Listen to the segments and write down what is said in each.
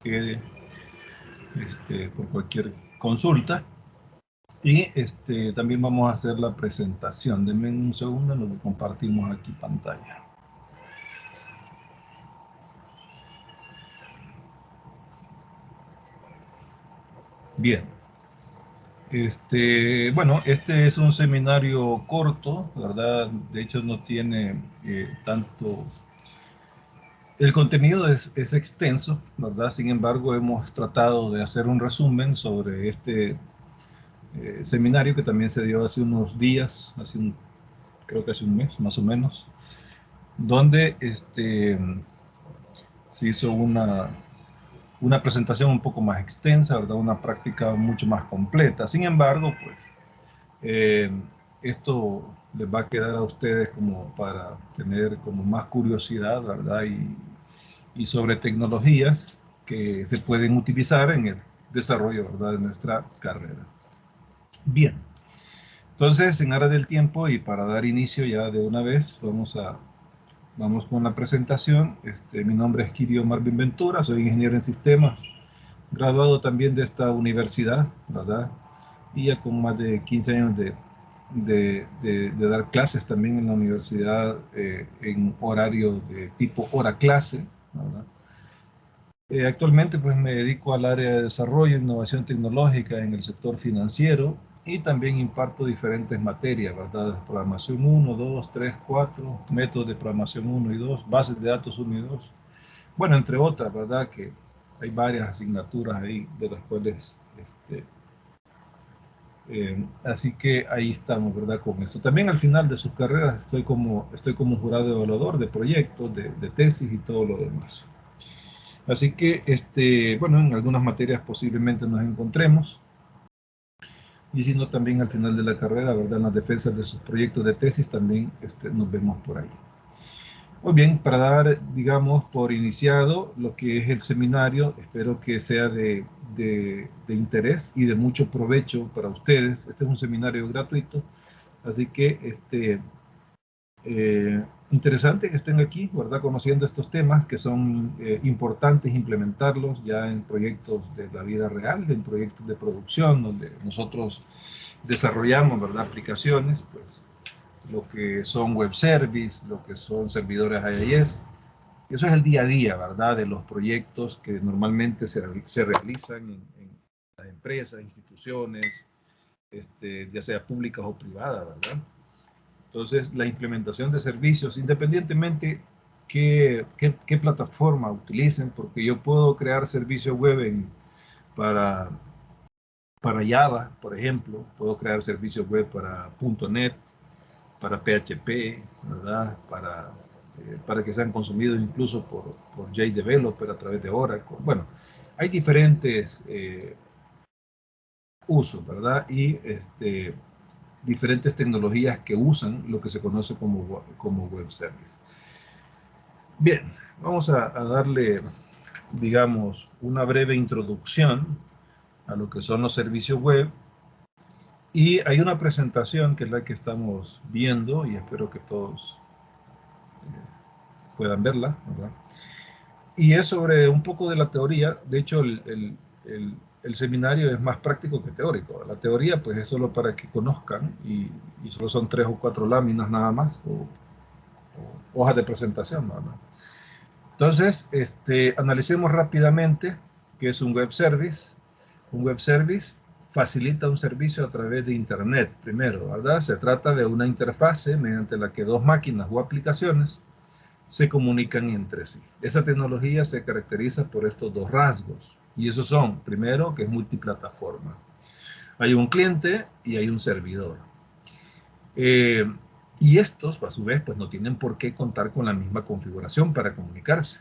quede por cualquier consulta. Y también vamos a hacer la presentación. Denme un segundo, lo que compartimos aquí pantalla. Bien. Bueno, este es un seminario corto, ¿verdad? De hecho no tiene tanto... El contenido es extenso, ¿verdad? Sin embargo, hemos tratado de hacer un resumen sobre este seminario que también se dio hace unos días, creo que hace un mes más o menos, donde se hizo una presentación un poco más extensa, ¿verdad? Una práctica mucho más completa. Sin embargo, pues, esto les va a quedar a ustedes como para tener como más curiosidad, ¿verdad? Y sobre tecnologías que se pueden utilizar en el desarrollo, ¿verdad?, de nuestra carrera. Bien, entonces, en aras del tiempo y para dar inicio ya de una vez, vamos con la presentación. Mi nombre es Kirio Marvin Ventura, soy ingeniero en sistemas, graduado también de esta universidad, ¿verdad? Y ya con más de 15 años de dar clases también en la universidad en horario de tipo hora clase, ¿verdad? Actualmente pues me dedico al área de desarrollo e innovación tecnológica en el sector financiero y también imparto diferentes materias, ¿verdad? Programación 1, 2, 3, 4, métodos de programación 1 y 2, bases de datos 1 y 2. Bueno, entre otras, ¿verdad? Que hay varias asignaturas ahí de las cuales, así que ahí estamos, ¿verdad? Con eso. También al final de sus carreras estoy como jurado evaluador de proyectos, de tesis y todo lo demás. Así que, bueno, en algunas materias posiblemente nos encontremos. Y si no, también al final de la carrera, ¿verdad? En las defensas de sus proyectos de tesis también nos vemos por ahí. Muy bien, para dar, digamos, por iniciado lo que es el seminario, espero que sea de interés y de mucho provecho para ustedes. Este es un seminario gratuito, así que interesante que estén aquí, ¿verdad? Conociendo estos temas que son importantes implementarlos ya en proyectos de la vida real, en proyectos de producción, donde nosotros desarrollamos, ¿verdad? Aplicaciones, pues lo que son web service, lo que son servidores IIS. Eso es el día a día, ¿verdad? De los proyectos que normalmente se realizan en las empresas, instituciones, ya sea públicas o privadas, ¿verdad? Entonces, la implementación de servicios, independientemente qué plataforma utilicen, porque yo puedo crear servicios web para Java, por ejemplo, puedo crear servicios web para .NET, para PHP, ¿verdad? Para que sean consumidos incluso por JDeveloper a través de Oracle. Bueno, hay diferentes usos, ¿verdad? Y diferentes tecnologías que usan lo que se conoce como web service. Bien, vamos a darle, digamos, una breve introducción a lo que son los servicios web. Y hay una presentación que es la que estamos viendo y espero que todos puedan verla, ¿verdad? Y es sobre un poco de la teoría. De hecho, el seminario es más práctico que teórico. La teoría pues es solo para que conozcan y solo son 3 o 4 láminas nada más o hojas de presentación, ¿no? Entonces, analicemos rápidamente qué es un web service. Un web service facilita un servicio a través de Internet, primero, ¿verdad? Se trata de una interfase mediante la que dos máquinas o aplicaciones se comunican entre sí. Esa tecnología se caracteriza por estos dos rasgos, y esos son, primero, que es multiplataforma. Hay un cliente y hay un servidor. Y estos, a su vez, pues no tienen por qué contar con la misma configuración para comunicarse.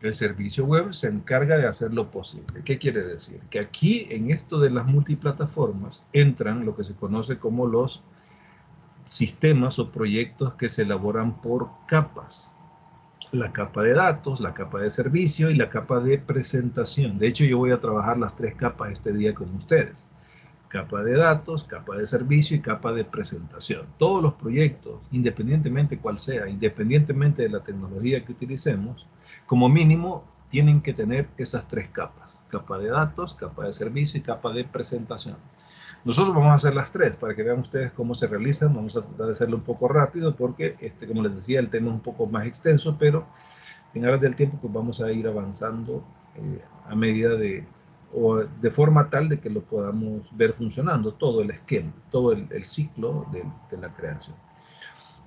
El servicio web se encarga de hacer lo posible. ¿Qué quiere decir? Que aquí, en esto de las multiplataformas, entran lo que se conoce como los sistemas o proyectos que se elaboran por capas. La capa de datos, la capa de servicio y la capa de presentación. De hecho, yo voy a trabajar las 3 capas este día con ustedes. Capa de datos, capa de servicio y capa de presentación. Todos los proyectos, independientemente cuál sea, independientemente de la tecnología que utilicemos, como mínimo tienen que tener esas tres capas: capa de datos, capa de servicio y capa de presentación. Nosotros vamos a hacer las tres para que vean ustedes cómo se realizan. Vamos a tratar de hacerlo un poco rápido porque, como les decía, el tema es un poco más extenso, pero en aras del tiempo pues vamos a ir avanzando a medida de forma tal de que lo podamos ver funcionando, todo el esquema, todo el ciclo de la creación.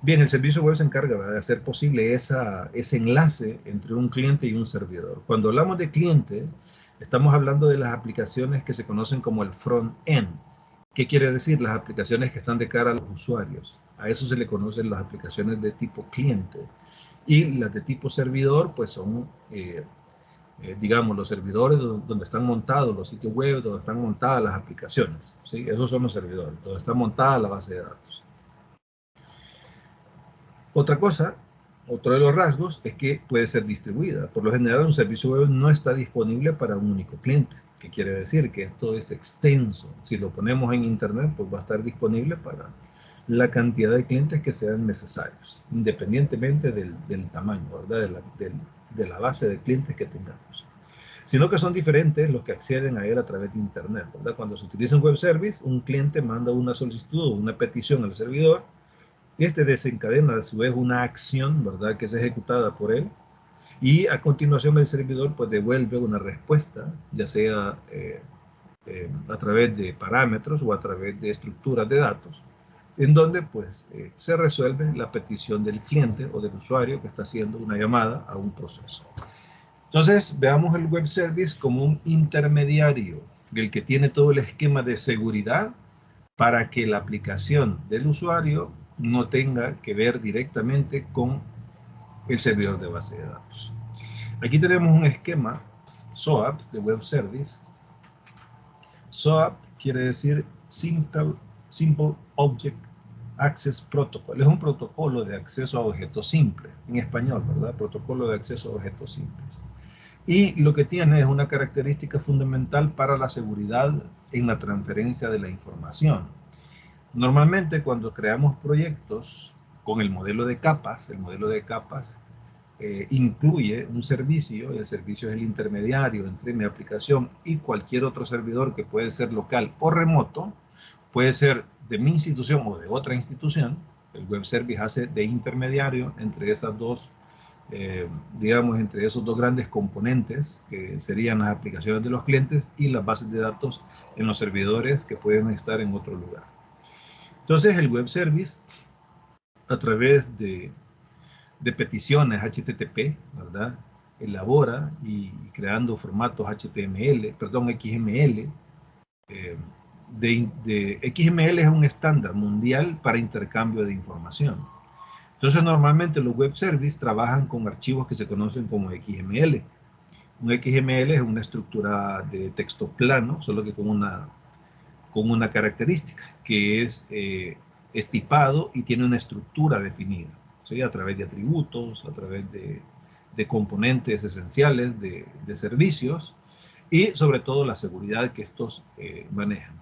Bien, el servicio web se encarga, ¿verdad?, de hacer posible ese enlace entre un cliente y un servidor. Cuando hablamos de cliente, estamos hablando de las aplicaciones que se conocen como el front-end. ¿Qué quiere decir? Las aplicaciones que están de cara a los usuarios. A eso se le conocen las aplicaciones de tipo cliente. Y las de tipo servidor, pues son, digamos, los servidores donde están montados los sitios web, donde están montadas las aplicaciones, ¿sí? Esos son los servidores, donde está montada la base de datos. Otra cosa, otro de los rasgos, es que puede ser distribuida. Por lo general, un servicio web no está disponible para un único cliente. ¿Qué quiere decir? Que esto es extenso. Si lo ponemos en Internet, pues va a estar disponible para la cantidad de clientes que sean necesarios, independientemente del tamaño, ¿verdad?, de la base de clientes que tengamos. Sino que son diferentes los que acceden a él a través de Internet, ¿verdad? Cuando se utiliza un web service, un cliente manda una solicitud o una petición al servidor. Este desencadena a su vez una acción, ¿verdad?, que es ejecutada por él, y a continuación el servidor pues devuelve una respuesta, ya sea a través de parámetros o a través de estructuras de datos, en donde pues se resuelve la petición del cliente o del usuario que está haciendo una llamada a un proceso. Entonces veamos el web service como un intermediario, el que tiene todo el esquema de seguridad para que la aplicación del usuario no tenga que ver directamente con el servidor de base de datos. Aquí tenemos un esquema SOAP de Web Service. SOAP quiere decir Simple Object Access Protocol. Es un protocolo de acceso a objetos simples, en español, ¿verdad? Protocolo de acceso a objetos simples. Y lo que tiene es una característica fundamental para la seguridad en la transferencia de la información. Normalmente cuando creamos proyectos con el modelo de capas incluye un servicio, y el servicio es el intermediario entre mi aplicación y cualquier otro servidor que puede ser local o remoto, puede ser de mi institución o de otra institución. El web service hace de intermediario entre esas dos, digamos, entre esos dos grandes componentes que serían las aplicaciones de los clientes y las bases de datos en los servidores que pueden estar en otro lugar. Entonces el web service, a través de peticiones HTTP, ¿verdad?, elabora y creando formatos HTML, perdón, XML. XML es un estándar mundial para intercambio de información. Entonces normalmente los web services trabajan con archivos que se conocen como XML. Un XML es una estructura de texto plano, solo que con una característica, que es tipado y tiene una estructura definida, ¿sí?, a través de atributos, a través de componentes esenciales de servicios y sobre todo la seguridad que estos manejan.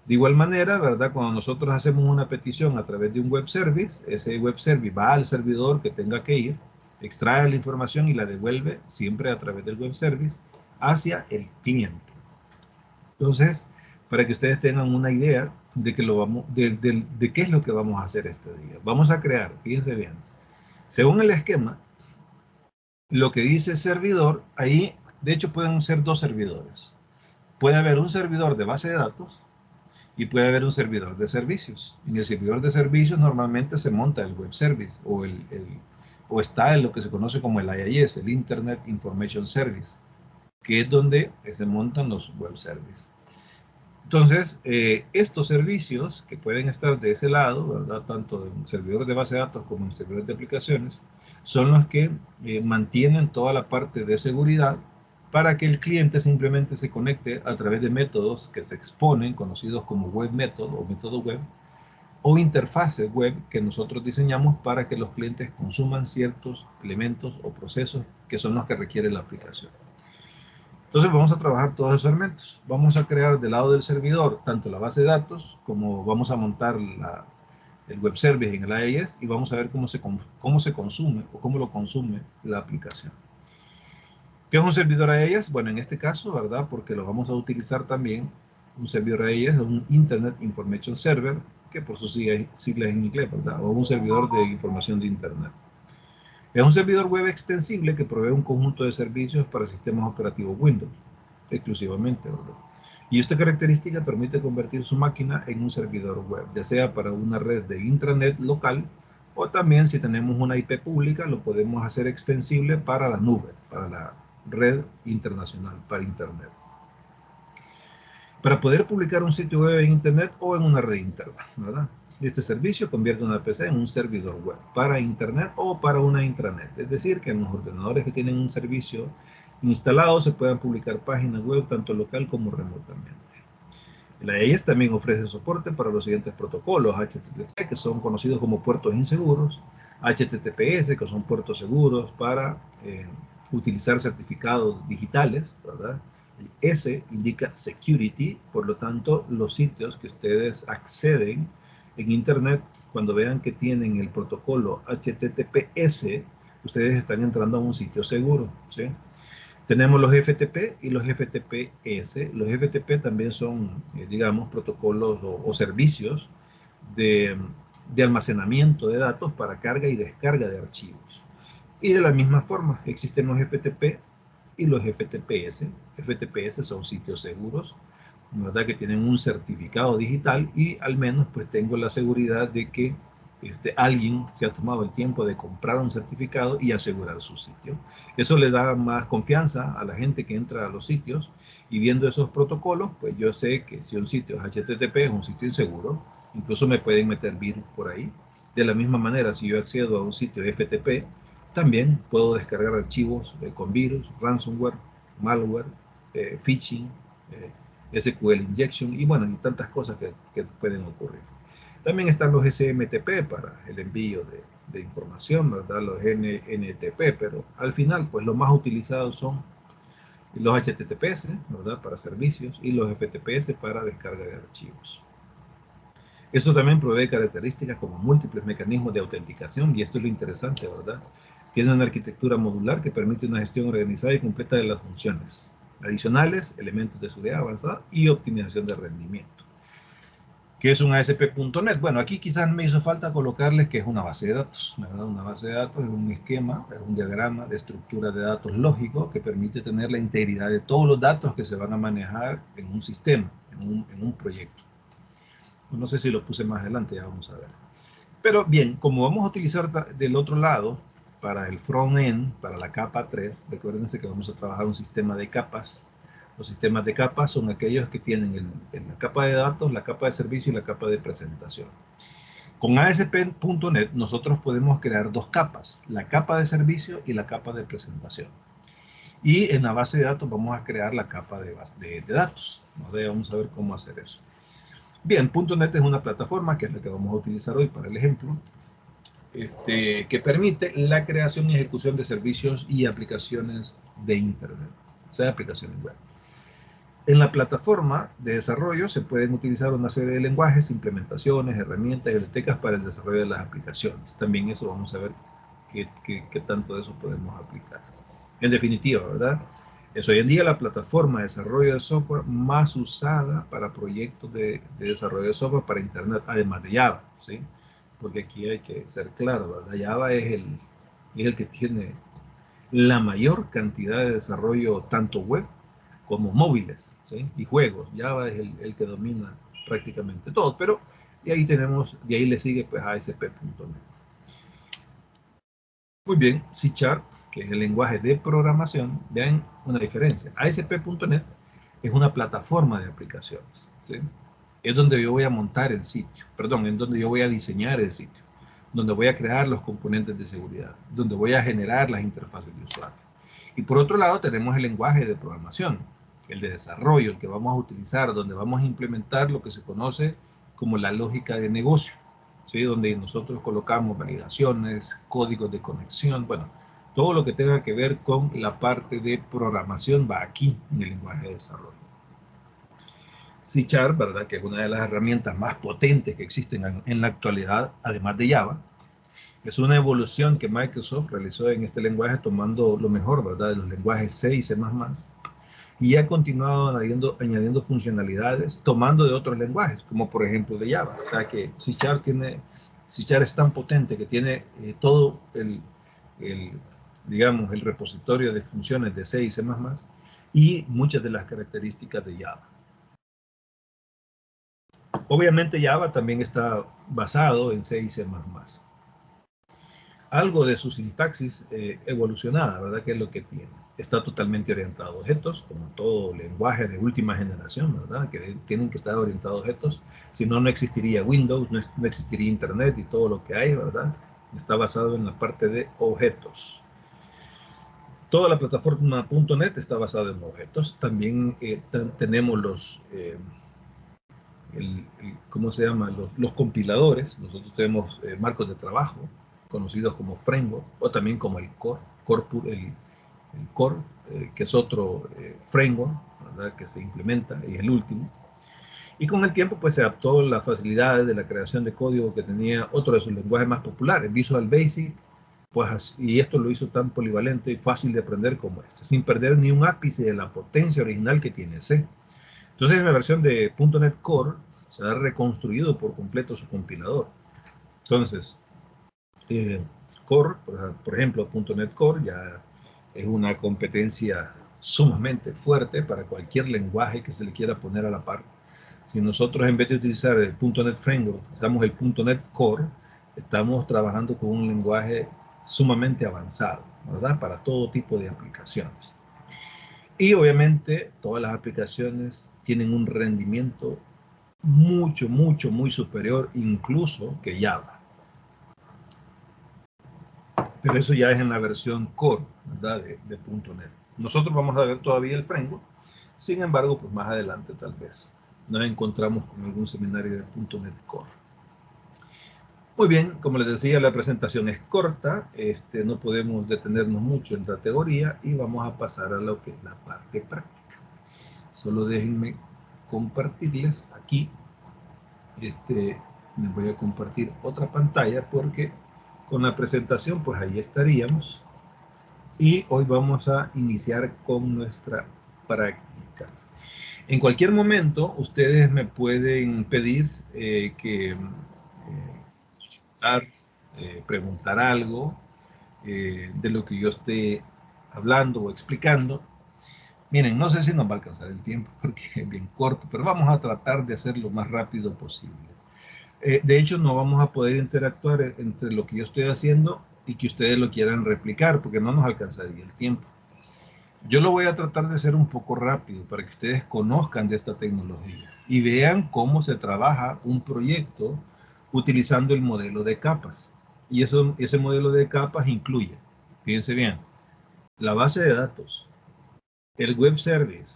De igual manera, ¿verdad?, cuando nosotros hacemos una petición a través de un web service, ese web service va al servidor que tenga que ir, extrae la información y la devuelve siempre a través del web service hacia el cliente. Entonces, para que ustedes tengan una idea de qué es lo que vamos a hacer este día. Vamos a crear, fíjense bien, según el esquema, lo que dice servidor, ahí de hecho pueden ser dos servidores. Puede haber un servidor de base de datos y puede haber un servidor de servicios. En el servidor de servicios normalmente se monta el web service o está en lo que se conoce como el IIS, el Internet Information Service, que es donde se montan los web services. Entonces, estos servicios que pueden estar de ese lado, ¿verdad?, tanto en servidores de base de datos como en servidores de aplicaciones, son los que mantienen toda la parte de seguridad para que el cliente simplemente se conecte a través de métodos que se exponen, conocidos como web method o método web, o interfaces web que nosotros diseñamos para que los clientes consuman ciertos elementos o procesos que son los que requiere la aplicación. Entonces vamos a trabajar todos esos elementos. Vamos a crear del lado del servidor tanto la base de datos como vamos a montar el web service en el IIS y vamos a ver cómo se consume o cómo lo consume la aplicación. ¿Qué es un servidor AES? Bueno, en este caso, ¿verdad? Porque lo vamos a utilizar también, un servidor AES es un Internet Information Server, que por sus siglas en inglés, ¿verdad? O un servidor de información de Internet. Es un servidor web extensible que provee un conjunto de servicios para sistemas operativos Windows, exclusivamente, ¿verdad? Y esta característica permite convertir su máquina en un servidor web, ya sea para una red de intranet local o también si tenemos una IP pública lo podemos hacer extensible para la nube, para la red internacional, para Internet. Para poder publicar un sitio web en Internet o en una red interna, ¿verdad? Este servicio convierte una PC en un servidor web para Internet o para una intranet. Es decir, que en los ordenadores que tienen un servicio instalado se puedan publicar páginas web tanto local como remotamente. La AES también ofrece soporte para los siguientes protocolos: HTTP, que son conocidos como puertos inseguros, HTTPS, que son puertos seguros para utilizar certificados digitales, ¿verdad? El S indica security, por lo tanto, los sitios que ustedes acceden en Internet, cuando vean que tienen el protocolo HTTPS, ustedes están entrando a un sitio seguro, ¿sí? Tenemos los FTP y los FTPS. Los FTP también son, digamos, protocolos o servicios de, de almacenamiento de datos para carga y descarga de archivos. Y de la misma forma, existen los FTP y los FTPS. FTPS son sitios seguros, ¿verdad? Que tienen un certificado digital y al menos pues tengo la seguridad de que alguien se ha tomado el tiempo de comprar un certificado y asegurar su sitio. Eso le da más confianza a la gente que entra a los sitios y viendo esos protocolos, pues yo sé que si un sitio es HTTP es un sitio inseguro, incluso me pueden meter virus por ahí. De la misma manera, si yo accedo a un sitio FTP, también puedo descargar archivos con virus, ransomware, malware, phishing, SQL injection y bueno, y tantas cosas que pueden ocurrir. También están los SMTP para el envío de información, ¿verdad? Los NTP, pero al final, pues los más utilizados son los HTTPS, ¿verdad? Para servicios y los FTPS para descarga de archivos. Esto también provee características como múltiples mecanismos de autenticación y esto es lo interesante, ¿verdad? Tiene una arquitectura modular que permite una gestión organizada y completa de las funciones adicionales, elementos de seguridad avanzada y optimización de rendimiento. ¿Qué es un ASP.NET? Bueno, aquí quizás me hizo falta colocarles que es una base de datos, ¿verdad? Una base de datos es un esquema, es un diagrama de estructura de datos lógico que permite tener la integridad de todos los datos que se van a manejar en un sistema, en un proyecto. No sé si lo puse más adelante, ya vamos a ver. Pero bien, como vamos a utilizar del otro lado, para el front-end, para la capa 3, recuérdense que vamos a trabajar un sistema de capas. Los sistemas de capas son aquellos que tienen la capa de datos, la capa de servicio y la capa de presentación. Con ASP.NET nosotros podemos crear dos capas, la capa de servicio y la capa de presentación. Y en la base de datos vamos a crear la capa de datos. Vamos a ver cómo hacer eso. Bien, .NET es una plataforma que es la que vamos a utilizar hoy para el ejemplo, que permite la creación y ejecución de servicios y aplicaciones de Internet, o sea, aplicaciones web. En la plataforma de desarrollo se pueden utilizar una serie de lenguajes, implementaciones, herramientas y bibliotecas para el desarrollo de las aplicaciones. También eso vamos a ver qué tanto de eso podemos aplicar. En definitiva, ¿verdad? Es hoy en día la plataforma de desarrollo de software más usada para proyectos de desarrollo de software para Internet, además de Java, ¿sí? Porque aquí hay que ser claro, ¿verdad? Java es el que tiene la mayor cantidad de desarrollo tanto web como móviles, ¿sí? Y juegos. Java es el que domina prácticamente todo, pero de ahí le sigue pues ASP.NET. Muy bien, C#, que es el lenguaje de programación, vean una diferencia. ASP.NET es una plataforma de aplicaciones, ¿sí? Es donde yo voy a montar el sitio, perdón, es donde yo voy a diseñar el sitio, donde voy a crear los componentes de seguridad, donde voy a generar las interfaces de usuario. Y por otro lado tenemos el lenguaje de programación, el de desarrollo, el que vamos a utilizar, donde vamos a implementar lo que se conoce como la lógica de negocio, ¿sí? Donde nosotros colocamos validaciones, códigos de conexión, bueno, todo lo que tenga que ver con la parte de programación va aquí en el lenguaje de desarrollo. C#, ¿verdad? Que es una de las herramientas más potentes que existen en la actualidad, además de Java, Es una evolución que Microsoft realizó en este lenguaje tomando lo mejor, ¿verdad?, de los lenguajes C y C++, y ha continuado añadiendo funcionalidades, tomando de otros lenguajes, como por ejemplo de Java. O sea que C# es tan potente que tiene todo digamos, el repositorio de funciones de C y C++ y muchas de las características de Java. Obviamente Java también está basado en C y C++. Algo de su sintaxis evolucionada, ¿verdad? Que es lo que tiene. Está totalmente orientado a objetos, como todo lenguaje de última generación, ¿verdad? Que tienen que estar orientados a objetos. Si no, no existiría Windows, no existiría Internet y todo lo que hay, ¿verdad? Está basado en la parte de objetos. Toda la plataforma .NET está basada en objetos. También tenemos los... ¿cómo se llama? Los compiladores. Nosotros tenemos marcos de trabajo, conocidos como framework, o también como el core, que es otro framework, ¿verdad?, que se implementa y es el último. Y con el tiempo pues se adaptó las facilidades de la creación de código que tenía otro de sus lenguajes más populares, Visual Basic, pues, y esto lo hizo tan polivalente y fácil de aprender como este, sin perder ni un ápice de la potencia original que tiene C. Entonces en la versión de .NET Core se ha reconstruido por completo su compilador. Entonces, Core, por ejemplo, .NET Core ya es una competencia sumamente fuerte para cualquier lenguaje que se le quiera poner a la par. Si nosotros en vez de utilizar el .NET Framework, usamos el .NET Core, estamos trabajando con un lenguaje sumamente avanzado, ¿verdad?, para todo tipo de aplicaciones. Y obviamente todas las aplicaciones tienen un rendimiento muy superior incluso que Java. Pero eso ya es en la versión Core, ¿verdad?, de .NET. Nosotros vamos a ver todavía el framework. Sin embargo, pues más adelante tal vez nos encontramos con algún seminario de .NET Core. Muy bien, como les decía, la presentación es corta, no podemos detenernos mucho en la teoría y vamos a pasar a lo que es la parte práctica. Solo déjenme compartirles aquí, les voy a compartir otra pantalla porque con la presentación pues ahí estaríamos y hoy vamos a iniciar con nuestra práctica. En cualquier momento ustedes me pueden pedir preguntar algo de lo que yo esté hablando o explicando. Miren, no sé si nos va a alcanzar el tiempo porque es bien corto, pero vamos a tratar de hacer lo más rápido posible. De hecho, no vamos a poder interactuar entre lo que yo estoy haciendo y que ustedes lo quieran replicar porque no nos alcanzaría el tiempo. Yo lo voy a tratar de hacer un poco rápido para que ustedes conozcan de esta tecnología y vean cómo se trabaja un proyecto utilizando el modelo de capas. Y ese modelo de capas incluye, fíjense bien, la base de datos, el web service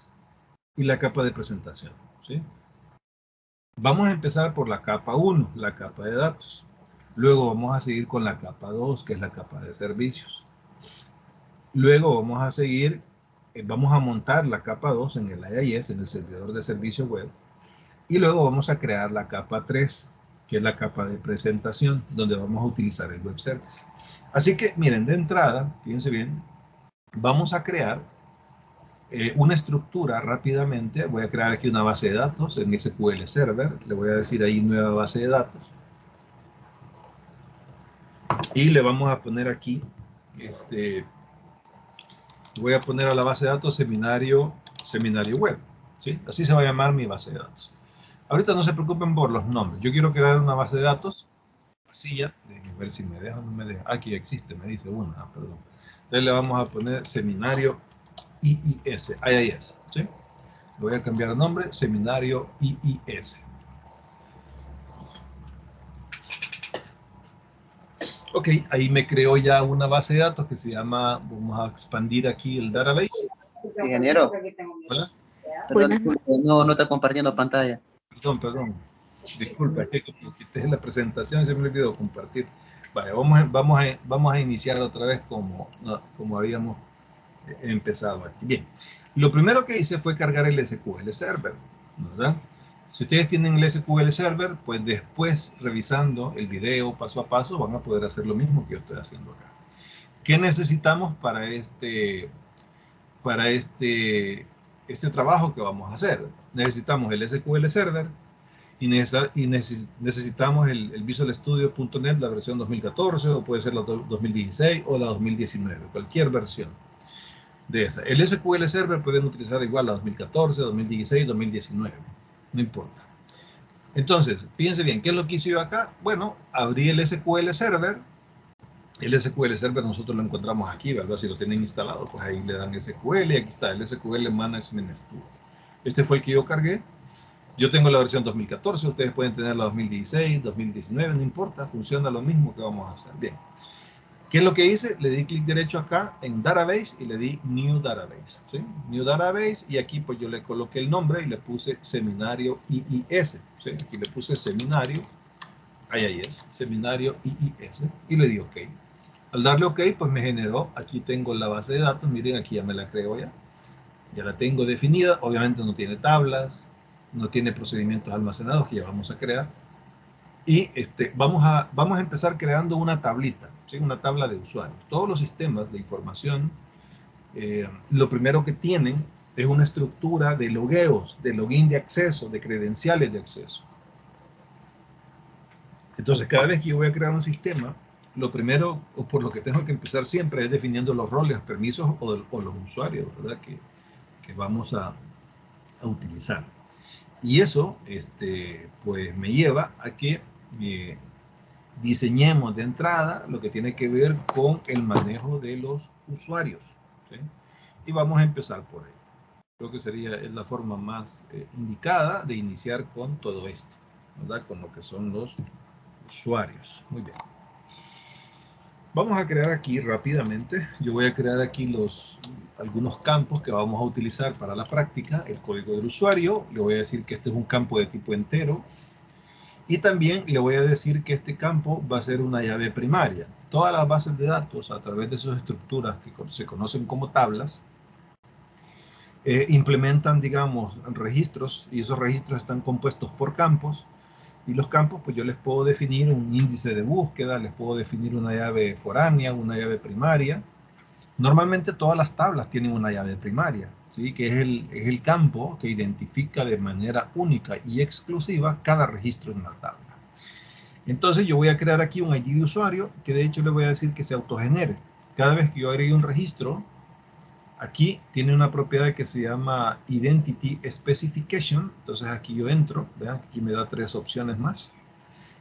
y la capa de presentación, ¿sí? Vamos a empezar por la capa 1, la capa de datos. Luego vamos a seguir con la capa 2, que es la capa de servicios. Luego vamos a seguir, vamos a montar la capa 2 en el IIS, en el servidor de servicio web. Y luego vamos a crear la capa 3, que es la capa de presentación, donde vamos a utilizar el web service. Así que, miren, de entrada, fíjense bien, vamos a crear una estructura rápidamente. Voy a crear aquí una base de datos en SQL Server. Le voy a decir ahí nueva base de datos. Y le vamos a poner aquí, voy a poner a la base de datos seminario web. ¿Sí? Así se va a llamar mi base de datos. Ahorita no se preocupen por los nombres. Yo quiero crear una base de datos vacía. Déjenme ver si me deja o no me deja. Aquí existe, me dice una, perdón. Entonces le vamos a poner seminario IIS, ¿sí? Voy a cambiar el nombre, seminario IIS. Ok, ahí me creó ya una base de datos que se llama, vamos a expandir aquí el database. Ingeniero. Hola. Perdón, no está compartiendo pantalla. Perdón. Disculpa, es que como quité la presentación se me olvidó compartir. Vale, vamos a iniciar otra vez como habíamos empezado aquí. Bien, lo primero que hice fue cargar el SQL Server, ¿verdad? Si ustedes tienen el SQL Server, pues después, revisando el video paso a paso, van a poder hacer lo mismo que yo estoy haciendo acá. ¿Qué necesitamos para este trabajo que vamos a hacer? Necesitamos el SQL Server y necesitamos el Visual Studio.net, la versión 2014, o puede ser la 2016 o la 2019, cualquier versión de esa. El SQL Server pueden utilizar igual la 2014, 2016, 2019, no importa. Entonces, fíjense bien, ¿qué es lo que hice yo acá? Bueno, abrí el SQL Server. El SQL Server nosotros lo encontramos aquí, ¿verdad? Si lo tienen instalado, pues ahí le dan SQL y aquí está el SQL Management Studio. Este fue el que yo cargué. Yo tengo la versión 2014, ustedes pueden tener la 2016, 2019, no importa, funciona lo mismo que vamos a hacer. Bien. ¿Qué es lo que hice? Le di clic derecho acá en Database y le di New Database. ¿Sí? New Database, y aquí pues yo le coloqué el nombre y le puse Seminario IIS. ¿Sí? Aquí le puse Seminario, ahí es, Seminario IIS, y le di OK. Al darle OK, pues me generó, aquí tengo la base de datos, miren, aquí ya me la creo ya. Ya la tengo definida, obviamente no tiene tablas, no tiene procedimientos almacenados que ya vamos a crear. Y vamos a empezar creando una tablita, ¿sí? Una tabla de usuarios. Todos los sistemas de información, lo primero que tienen es una estructura de logueos, de login de acceso, de credenciales de acceso. Entonces, cada vez que yo voy a crear un sistema, lo primero, o por lo que tengo que empezar siempre, es definiendo los roles, permisos o los usuarios, ¿verdad? Que vamos a utilizar. Y eso, pues, me lleva a que diseñemos de entrada lo que tiene que ver con el manejo de los usuarios, ¿sí? Y vamos a empezar por ahí. Creo que es la forma más indicada de iniciar con todo esto, ¿verdad? Con lo que son los usuarios. Muy bien. Vamos a crear aquí rápidamente. Yo voy a crear aquí algunos campos que vamos a utilizar para la práctica. El código del usuario. Le voy a decir que este es un campo de tipo entero. Y también le voy a decir que este campo va a ser una llave primaria. Todas las bases de datos, a través de sus estructuras que se conocen como tablas, implementan, digamos, registros, y esos registros están compuestos por campos. Y los campos, pues yo les puedo definir un índice de búsqueda, les puedo definir una llave foránea, una llave primaria. Normalmente todas las tablas tienen una llave primaria, ¿sí? Que es el campo que identifica de manera única y exclusiva cada registro en la tabla. Entonces yo voy a crear aquí un ID de usuario, que de hecho le voy a decir que se autogenere. Cada vez que yo agregue un registro, aquí tiene una propiedad que se llama Identity Specification. Entonces aquí yo entro, vean, aquí me da 3 opciones más.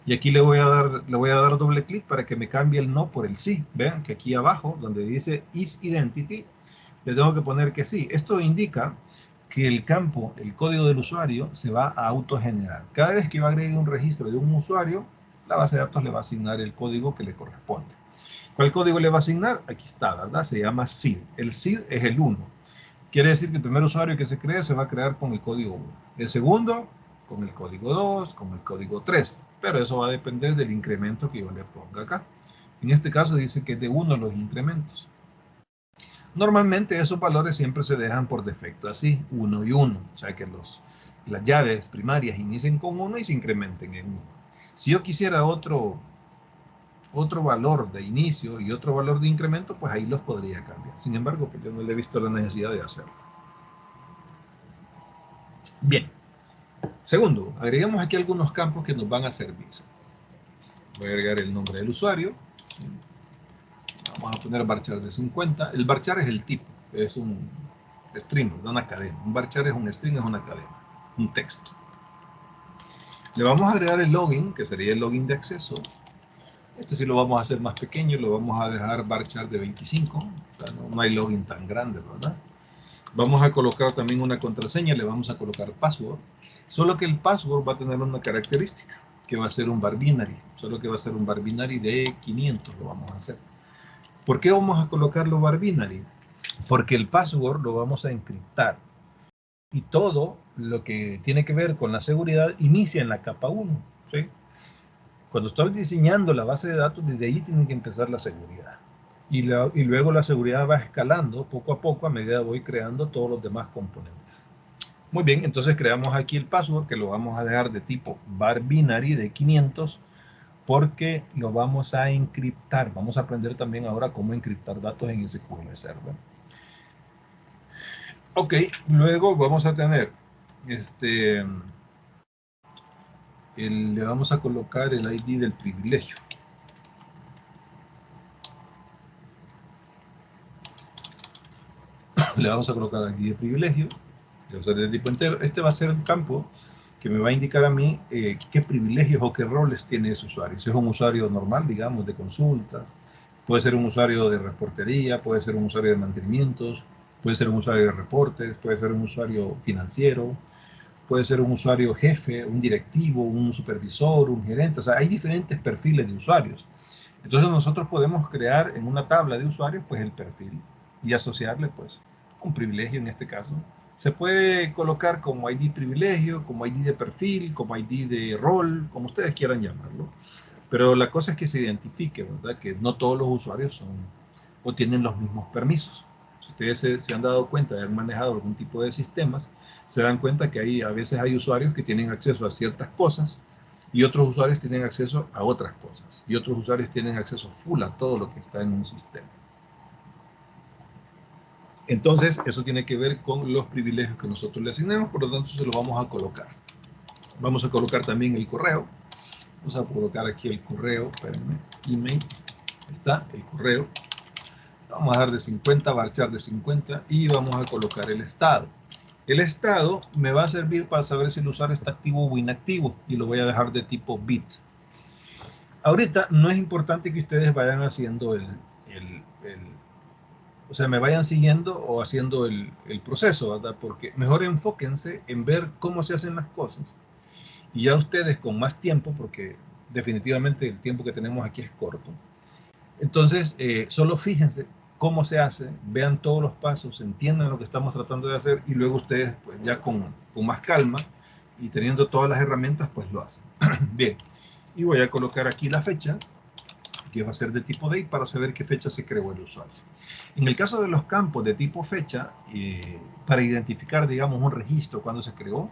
Y aquí le voy a dar doble clic para que me cambie el no por el sí. Vean que aquí abajo, donde dice is identity, le tengo que poner que sí. Esto indica que el campo, el código del usuario, se va a autogenerar. Cada vez que yo agregue un registro de un usuario, la base de datos le va a asignar el código que le corresponde. ¿Cuál código le va a asignar? Aquí está, ¿verdad? Se llama seed. El seed es el 1. Quiere decir que el primer usuario que se cree se va a crear con el código 1. El segundo, con el código 2, con el código 3. Pero eso va a depender del incremento que yo le ponga acá. En este caso dice que es de 1 los incrementos. Normalmente esos valores siempre se dejan por defecto así, 1 y 1. O sea que las llaves primarias inicien con 1 y se incrementen en 1. Si yo quisiera otro valor de inicio y otro valor de incremento, pues ahí los podría cambiar. Sin embargo, pues yo no le he visto la necesidad de hacerlo. Bien. Segundo, agregamos aquí algunos campos que nos van a servir. Voy a agregar el nombre del usuario. Vamos a poner varchar de 50. El varchar es el tipo, es un string, no una cadena. Un varchar es un string, es una cadena, un texto. Le vamos a agregar el login, que sería el login de acceso. Este sí lo vamos a hacer más pequeño, lo vamos a dejar varchar de 25. O sea, no hay login tan grande, ¿verdad? Vamos a colocar también una contraseña, le vamos a colocar password. Solo que el password va a tener una característica, que va a ser un bar binary. Solo que va a ser un bar binary de 500, lo vamos a hacer. ¿Por qué vamos a colocarlo bar binary? Porque el password lo vamos a encriptar. Y todo lo que tiene que ver con la seguridad inicia en la capa 1. ¿Sí? Cuando estoy diseñando la base de datos, desde ahí tiene que empezar la seguridad. Y luego la seguridad va escalando poco a poco a medida que voy creando todos los demás componentes. Muy bien, entonces creamos aquí el password que lo vamos a dejar de tipo var binary de 500 porque lo vamos a encriptar. Vamos a aprender también ahora cómo encriptar datos en SQL Server. Ok, luego vamos a tener le vamos a colocar el ID del privilegio. Le vamos a colocar aquí de privilegio, que va a ser de tipo entero. Este va a ser el campo que me va a indicar a mí qué privilegios o qué roles tiene ese usuario. Si es un usuario normal, digamos, de consultas, puede ser un usuario de reportería, puede ser un usuario de mantenimientos, puede ser un usuario de reportes, puede ser un usuario financiero, puede ser un usuario jefe, un directivo, un supervisor, un gerente. O sea, hay diferentes perfiles de usuarios. Entonces nosotros podemos crear en una tabla de usuarios pues el perfil y asociarle pues un privilegio en este caso. Se puede colocar como ID privilegio, como ID de perfil, como ID de rol, como ustedes quieran llamarlo. Pero la cosa es que se identifique, ¿verdad? Que no todos los usuarios son o tienen los mismos permisos. Si ustedes se han dado cuenta de haber manejado algún tipo de sistemas, se dan cuenta que a veces hay usuarios que tienen acceso a ciertas cosas y otros usuarios tienen acceso a otras cosas. Y otros usuarios tienen acceso full a todo lo que está en un sistema. Entonces, eso tiene que ver con los privilegios que nosotros le asignamos, por lo tanto, se lo vamos a colocar. Vamos a colocar también el correo. Vamos a colocar aquí el correo, espérenme, email. Está el correo. Vamos a dar de 50, varchar de 50 y vamos a colocar el estado. El estado me va a servir para saber si el usuario está activo o inactivo y lo voy a dejar de tipo bit. Ahorita no es importante que ustedes vayan haciendo o sea, me vayan siguiendo o haciendo el proceso, ¿verdad? Porque mejor enfóquense en ver cómo se hacen las cosas. Y ya ustedes con más tiempo, porque definitivamente el tiempo que tenemos aquí es corto, entonces solo fíjense cómo se hace, vean todos los pasos, entiendan lo que estamos tratando de hacer y luego ustedes pues ya con más calma y teniendo todas las herramientas pues lo hacen. Bien, y voy a colocar aquí la fecha, que va a ser de tipo date para saber qué fecha se creó el usuario. En el caso de los campos de tipo fecha, para identificar, digamos, un registro cuando se creó,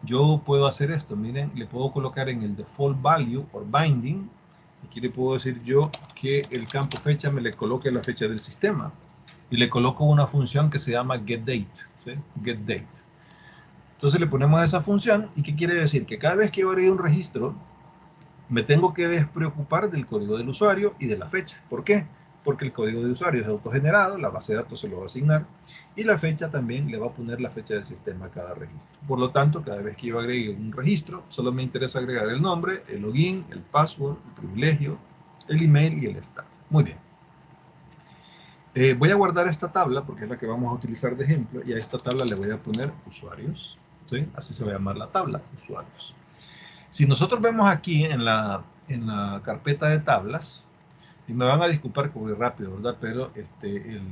yo puedo hacer esto. Miren, le puedo colocar en el default value or binding. Aquí le puedo decir yo que el campo fecha me le coloque la fecha del sistema. Y le coloco una función que se llama getDate. ¿Sí? GetDate. Entonces le ponemos esa función. ¿Y qué quiere decir? Que cada vez que yo agregue un registro, me tengo que despreocupar del código del usuario y de la fecha. ¿Por qué? Porque el código de usuario es autogenerado, la base de datos se lo va a asignar y la fecha también le va a poner la fecha del sistema a cada registro. Por lo tanto, cada vez que yo agregue un registro, solo me interesa agregar el nombre, el login, el password, el privilegio, el email y el estado. Muy bien. Voy a guardar esta tabla porque es la que vamos a utilizar de ejemplo y a esta tabla le voy a poner usuarios. ¿Sí? Así se va a llamar la tabla, usuarios. Si nosotros vemos aquí en la carpeta de tablas, y me van a disculpar que voy rápido, ¿verdad? Pero el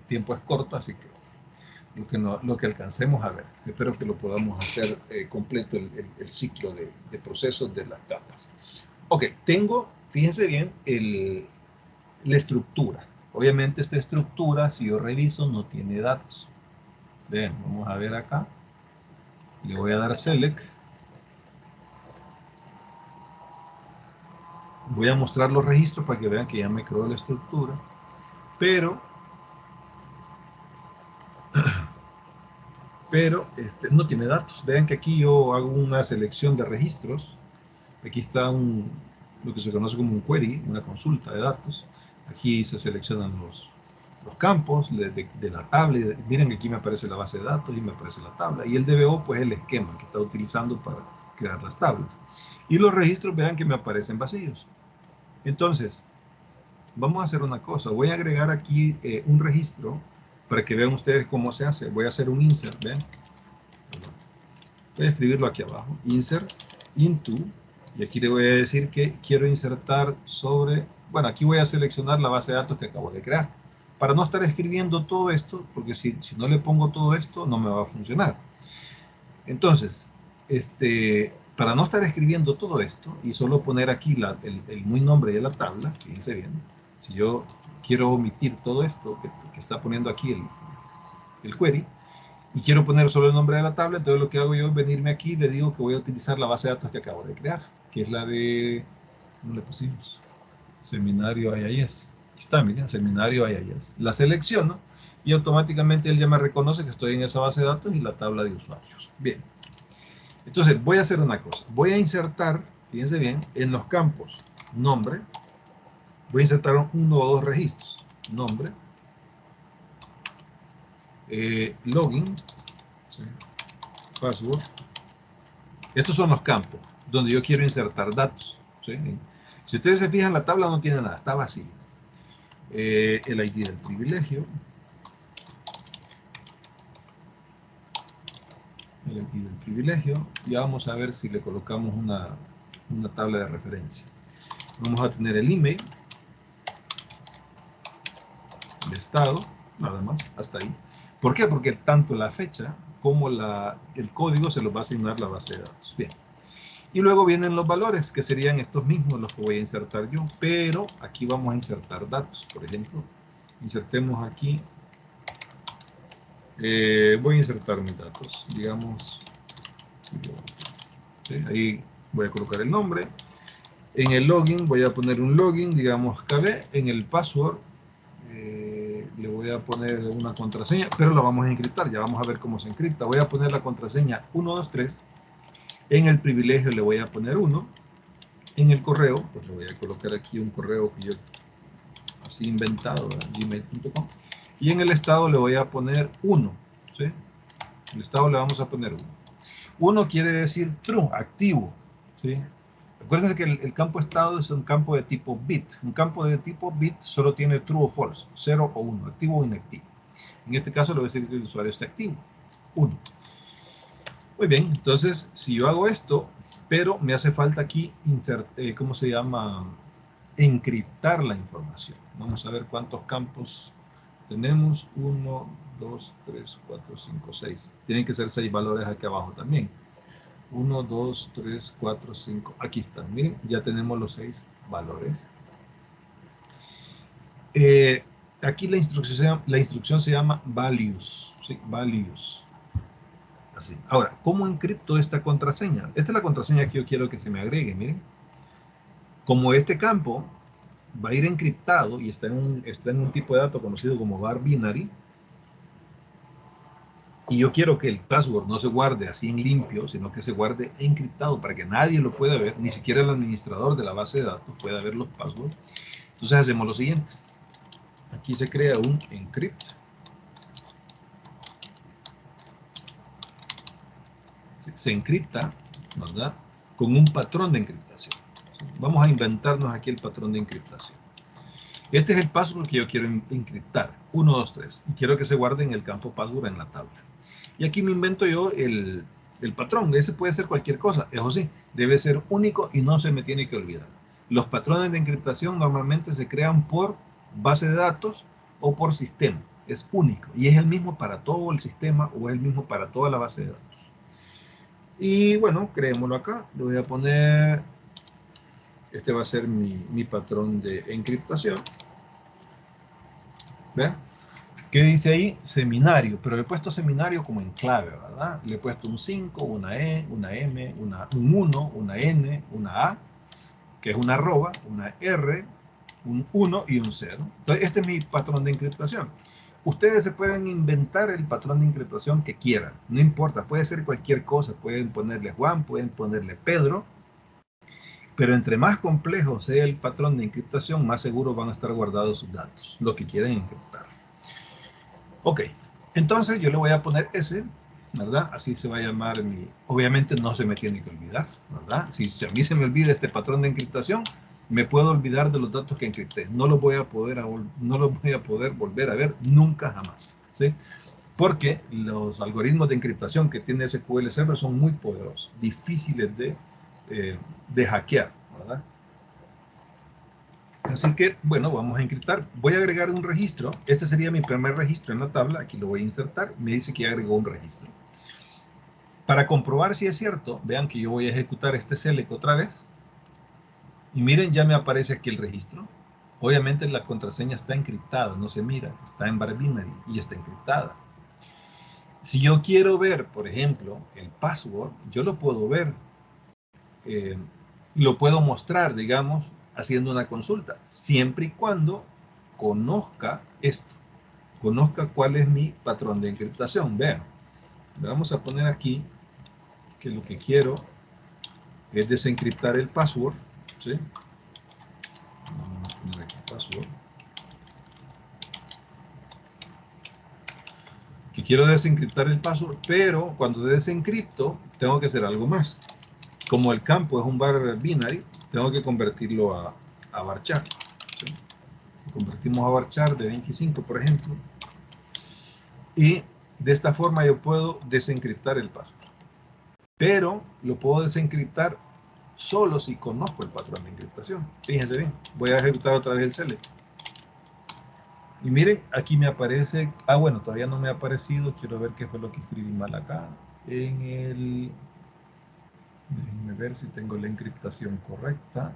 tiempo es corto, así que lo que alcancemos a ver. Espero que lo podamos hacer completo el ciclo de procesos de las tablas. Ok, tengo, fíjense bien, la estructura. Obviamente esta estructura, si yo reviso, no tiene datos. Vean, vamos a ver acá. Le voy a dar select. Voy a mostrar los registros para que vean que ya me creó la estructura, pero no tiene datos. Vean que aquí yo hago una selección de registros. Aquí está lo que se conoce como un query, una consulta de datos. Aquí se seleccionan los campos de la tabla. Miren que aquí me aparece la base de datos y me aparece la tabla. Y el DBO, pues el esquema que está utilizando para crear las tablas. Y los registros, vean que me aparecen vacíos. Entonces, vamos a hacer una cosa. Voy a agregar aquí un registro para que vean ustedes cómo se hace. Voy a hacer un insert, ¿ven? Voy a escribirlo aquí abajo. Insert into. Y aquí le voy a decir que quiero insertar sobre... Bueno, aquí voy a seleccionar la base de datos que acabo de crear. Para no estar escribiendo todo esto, porque si no le pongo todo esto, no me va a funcionar. Entonces, para no estar escribiendo todo esto y solo poner aquí el muy nombre de la tabla, fíjense bien, si yo quiero omitir todo esto que está poniendo aquí el query, y quiero poner solo el nombre de la tabla, entonces lo que hago yo es venirme aquí y le digo que voy a utilizar la base de datos que acabo de crear, que es la de, ¿cómo le pusimos? Seminario IIS. Está, miren, seminario IIS. La selecciono y automáticamente él ya me reconoce que estoy en esa base de datos y la tabla de usuarios. Bien. Entonces, voy a hacer una cosa. Voy a insertar, fíjense bien, en los campos nombre, voy a insertar uno o dos registros. Nombre, login, ¿sí? Password. Estos son los campos donde yo quiero insertar datos, ¿sí? Si ustedes se fijan, la tabla no tiene nada, está vacía. El ID del privilegio, el ID del privilegio, y vamos a ver si le colocamos una tabla de referencia. Vamos a tener el email, el estado, nada más, hasta ahí. ¿Por qué? Porque tanto la fecha como el código se los va a asignar la base de datos. Bien. Y luego vienen los valores, que serían estos mismos los que voy a insertar yo, pero aquí vamos a insertar datos. Por ejemplo, insertemos aquí, voy a insertar mis datos, digamos, ¿sí? Ahí voy a colocar el nombre. En el login voy a poner un login, digamos KB. En el password le voy a poner una contraseña, pero la vamos a encriptar, ya vamos a ver cómo se encripta. Voy a poner la contraseña 123. En el privilegio le voy a poner 1. En el correo, pues le voy a colocar aquí un correo que yo así inventado, gmail.com. Y en el estado le voy a poner 1. ¿Sí? En el estado le vamos a poner 1. 1 quiere decir true, activo. ¿Sí? Acuérdense que el campo estado es un campo de tipo bit. Un campo de tipo bit solo tiene true o false, 0 o 1, activo o inactivo. En este caso le voy a decir que el usuario está activo, 1. Muy bien, entonces si yo hago esto, pero me hace falta aquí ¿cómo se llama? Encriptar la información. Vamos a ver cuántos campos tenemos. 1, 2, 3, 4, 5, 6. Tienen que ser 6 valores aquí abajo también. 1, 2, 3, 4, 5. Aquí están. Miren, ya tenemos los 6 valores. Aquí la instrucción se llama values. ¿Sí? Values. Así. Ahora, ¿cómo encripto esta contraseña? Esta es la contraseña que yo quiero que se me agregue. Miren. Como este campo va a ir encriptado y está en un tipo de dato conocido como var binary, y yo quiero que el password no se guarde así en limpio, sino que se guarde encriptado para que nadie lo pueda ver, ni siquiera el administrador de la base de datos pueda ver los passwords. Entonces hacemos lo siguiente. Aquí se crea un encrypt. Se encripta, ¿verdad? Con un patrón de encriptación. Vamos a inventarnos aquí el patrón de encriptación. Este es el password que yo quiero encriptar, 1, 2, 3, y quiero que se guarde en el campo password en la tabla. Y aquí me invento yo el patrón. Ese puede ser cualquier cosa. Eso sí, debe ser único y no se me tiene que olvidar. Los patrones de encriptación normalmente se crean por base de datos o por sistema. Es único y es el mismo para todo el sistema o es el mismo para toda la base de datos. Y bueno, creémoslo acá. Le voy a poner, este va a ser mi patrón de encriptación. ¿Ven? ¿Qué dice ahí? Seminario, pero le he puesto seminario como en clave, ¿verdad? Le he puesto un 5, una E, una M, un 1, una N, una A, que es una arroba, una R, un 1 y un 0. Entonces, este es mi patrón de encriptación. Ustedes se pueden inventar el patrón de encriptación que quieran, no importa, puede ser cualquier cosa, pueden ponerle Juan, pueden ponerle Pedro, pero entre más complejo sea el patrón de encriptación, más seguro van a estar guardados sus datos, lo que quieren encriptar. Ok, entonces yo le voy a poner ese, ¿verdad? Así se va a llamar mi... Obviamente no se me tiene que olvidar, ¿verdad? Si a mí se me olvida este patrón de encriptación, me puedo olvidar de los datos que encripté. No los voy a poder volver a ver nunca jamás, ¿sí? Porque los algoritmos de encriptación que tiene SQL Server son muy poderosos, difíciles de hackear, ¿verdad? Así que, bueno, vamos a encriptar. Voy a agregar un registro. Este sería mi primer registro en la tabla. Aquí lo voy a insertar. Me dice que ya agregó un registro. Para comprobar si es cierto, vean que yo voy a ejecutar este select otra vez. Y miren, ya me aparece aquí el registro. Obviamente la contraseña está encriptada, no se mira. Está en var binary y está encriptada. Si yo quiero ver, por ejemplo, el password, yo lo puedo ver, lo puedo mostrar, digamos, haciendo una consulta, siempre y cuando conozca esto, conozca cuál es mi patrón de encriptación. Vean, le vamos a poner aquí que lo que quiero es desencriptar el password, ¿sí? Vamos a poner aquí password. Que quiero desencriptar el password, pero cuando desencripto tengo que hacer algo más. Como el campo es un var binary, tengo que convertirlo a varchar, ¿sí? Lo convertimos a varchar de 25, por ejemplo, y de esta forma yo puedo desencriptar el password. Pero lo puedo desencriptar solo si conozco el patrón de encriptación. Fíjense bien, voy a ejecutar otra vez el select. Y miren, aquí me aparece, bueno, todavía no me ha aparecido, quiero ver qué fue lo que escribí mal acá. En el, déjenme ver si tengo la encriptación correcta.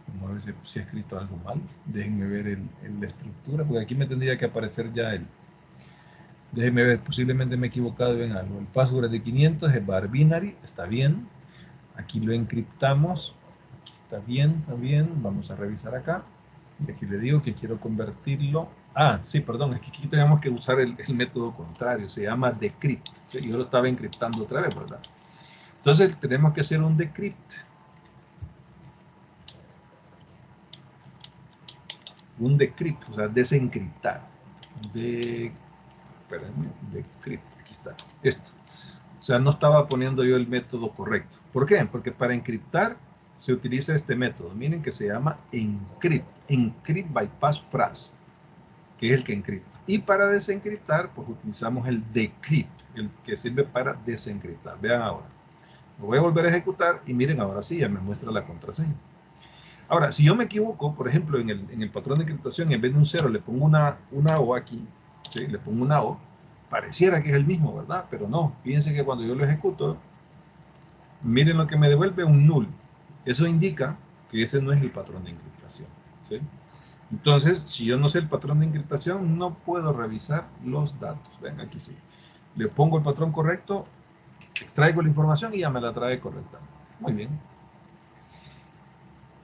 Vamos a ver si he escrito algo mal. Déjenme ver la estructura, porque aquí me tendría que aparecer ya el... Déjenme ver, posiblemente me he equivocado en algo. El password es de 500, es var binary, está bien. Aquí lo encriptamos, aquí está bien también. Vamos a revisar acá. Y aquí le digo que quiero convertirlo. Sí, perdón, es que aquí tenemos que usar el método contrario, se llama decrypt. ¿Sí? Yo lo estaba encriptando otra vez, ¿verdad? Entonces tenemos que hacer un decrypt. Un decrypt, o sea, desencriptar. Espérenme, decrypt, aquí está, esto. O sea, no estaba poniendo yo el método correcto. ¿Por qué? Porque para encriptar se utiliza este método. Miren que se llama encrypt, encrypt by passphrase, que es el que encripta. Y para desencriptar, pues utilizamos el decrypt, el que sirve para desencriptar. Vean ahora. Lo voy a volver a ejecutar y miren, ahora sí, ya me muestra la contraseña. Ahora, si yo me equivoco, por ejemplo, en el patrón de encriptación, en vez de un 0, le pongo una O aquí, ¿sí? Le pongo una O, pareciera que es el mismo, ¿verdad? Pero no, fíjense que cuando yo lo ejecuto, miren lo que me devuelve, un null. Eso indica que ese no es el patrón de encriptación, ¿sí? Entonces, si yo no sé el patrón de encriptación, no puedo revisar los datos. Ven, aquí sí. Le pongo el patrón correcto, extraigo la información y ya me la trae correctamente. Muy bien.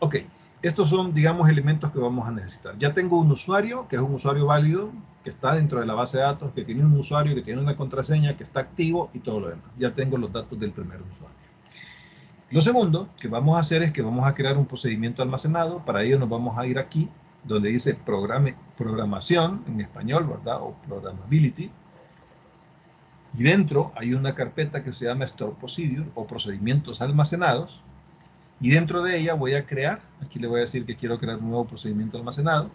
Ok, estos son, digamos, elementos que vamos a necesitar. Ya tengo un usuario, que es un usuario válido, que está dentro de la base de datos, que tiene un usuario, que tiene una contraseña, que está activo y todo lo demás. Ya tengo los datos del primer usuario. Lo segundo que vamos a hacer es que vamos a crear un procedimiento almacenado. Para ello nos vamos a ir aquí, donde dice programación, en español, ¿verdad? O programability. Y dentro hay una carpeta que se llama Store Procedure o procedimientos almacenados. Y dentro de ella voy a crear, aquí le voy a decir que quiero crear un nuevo procedimiento almacenado,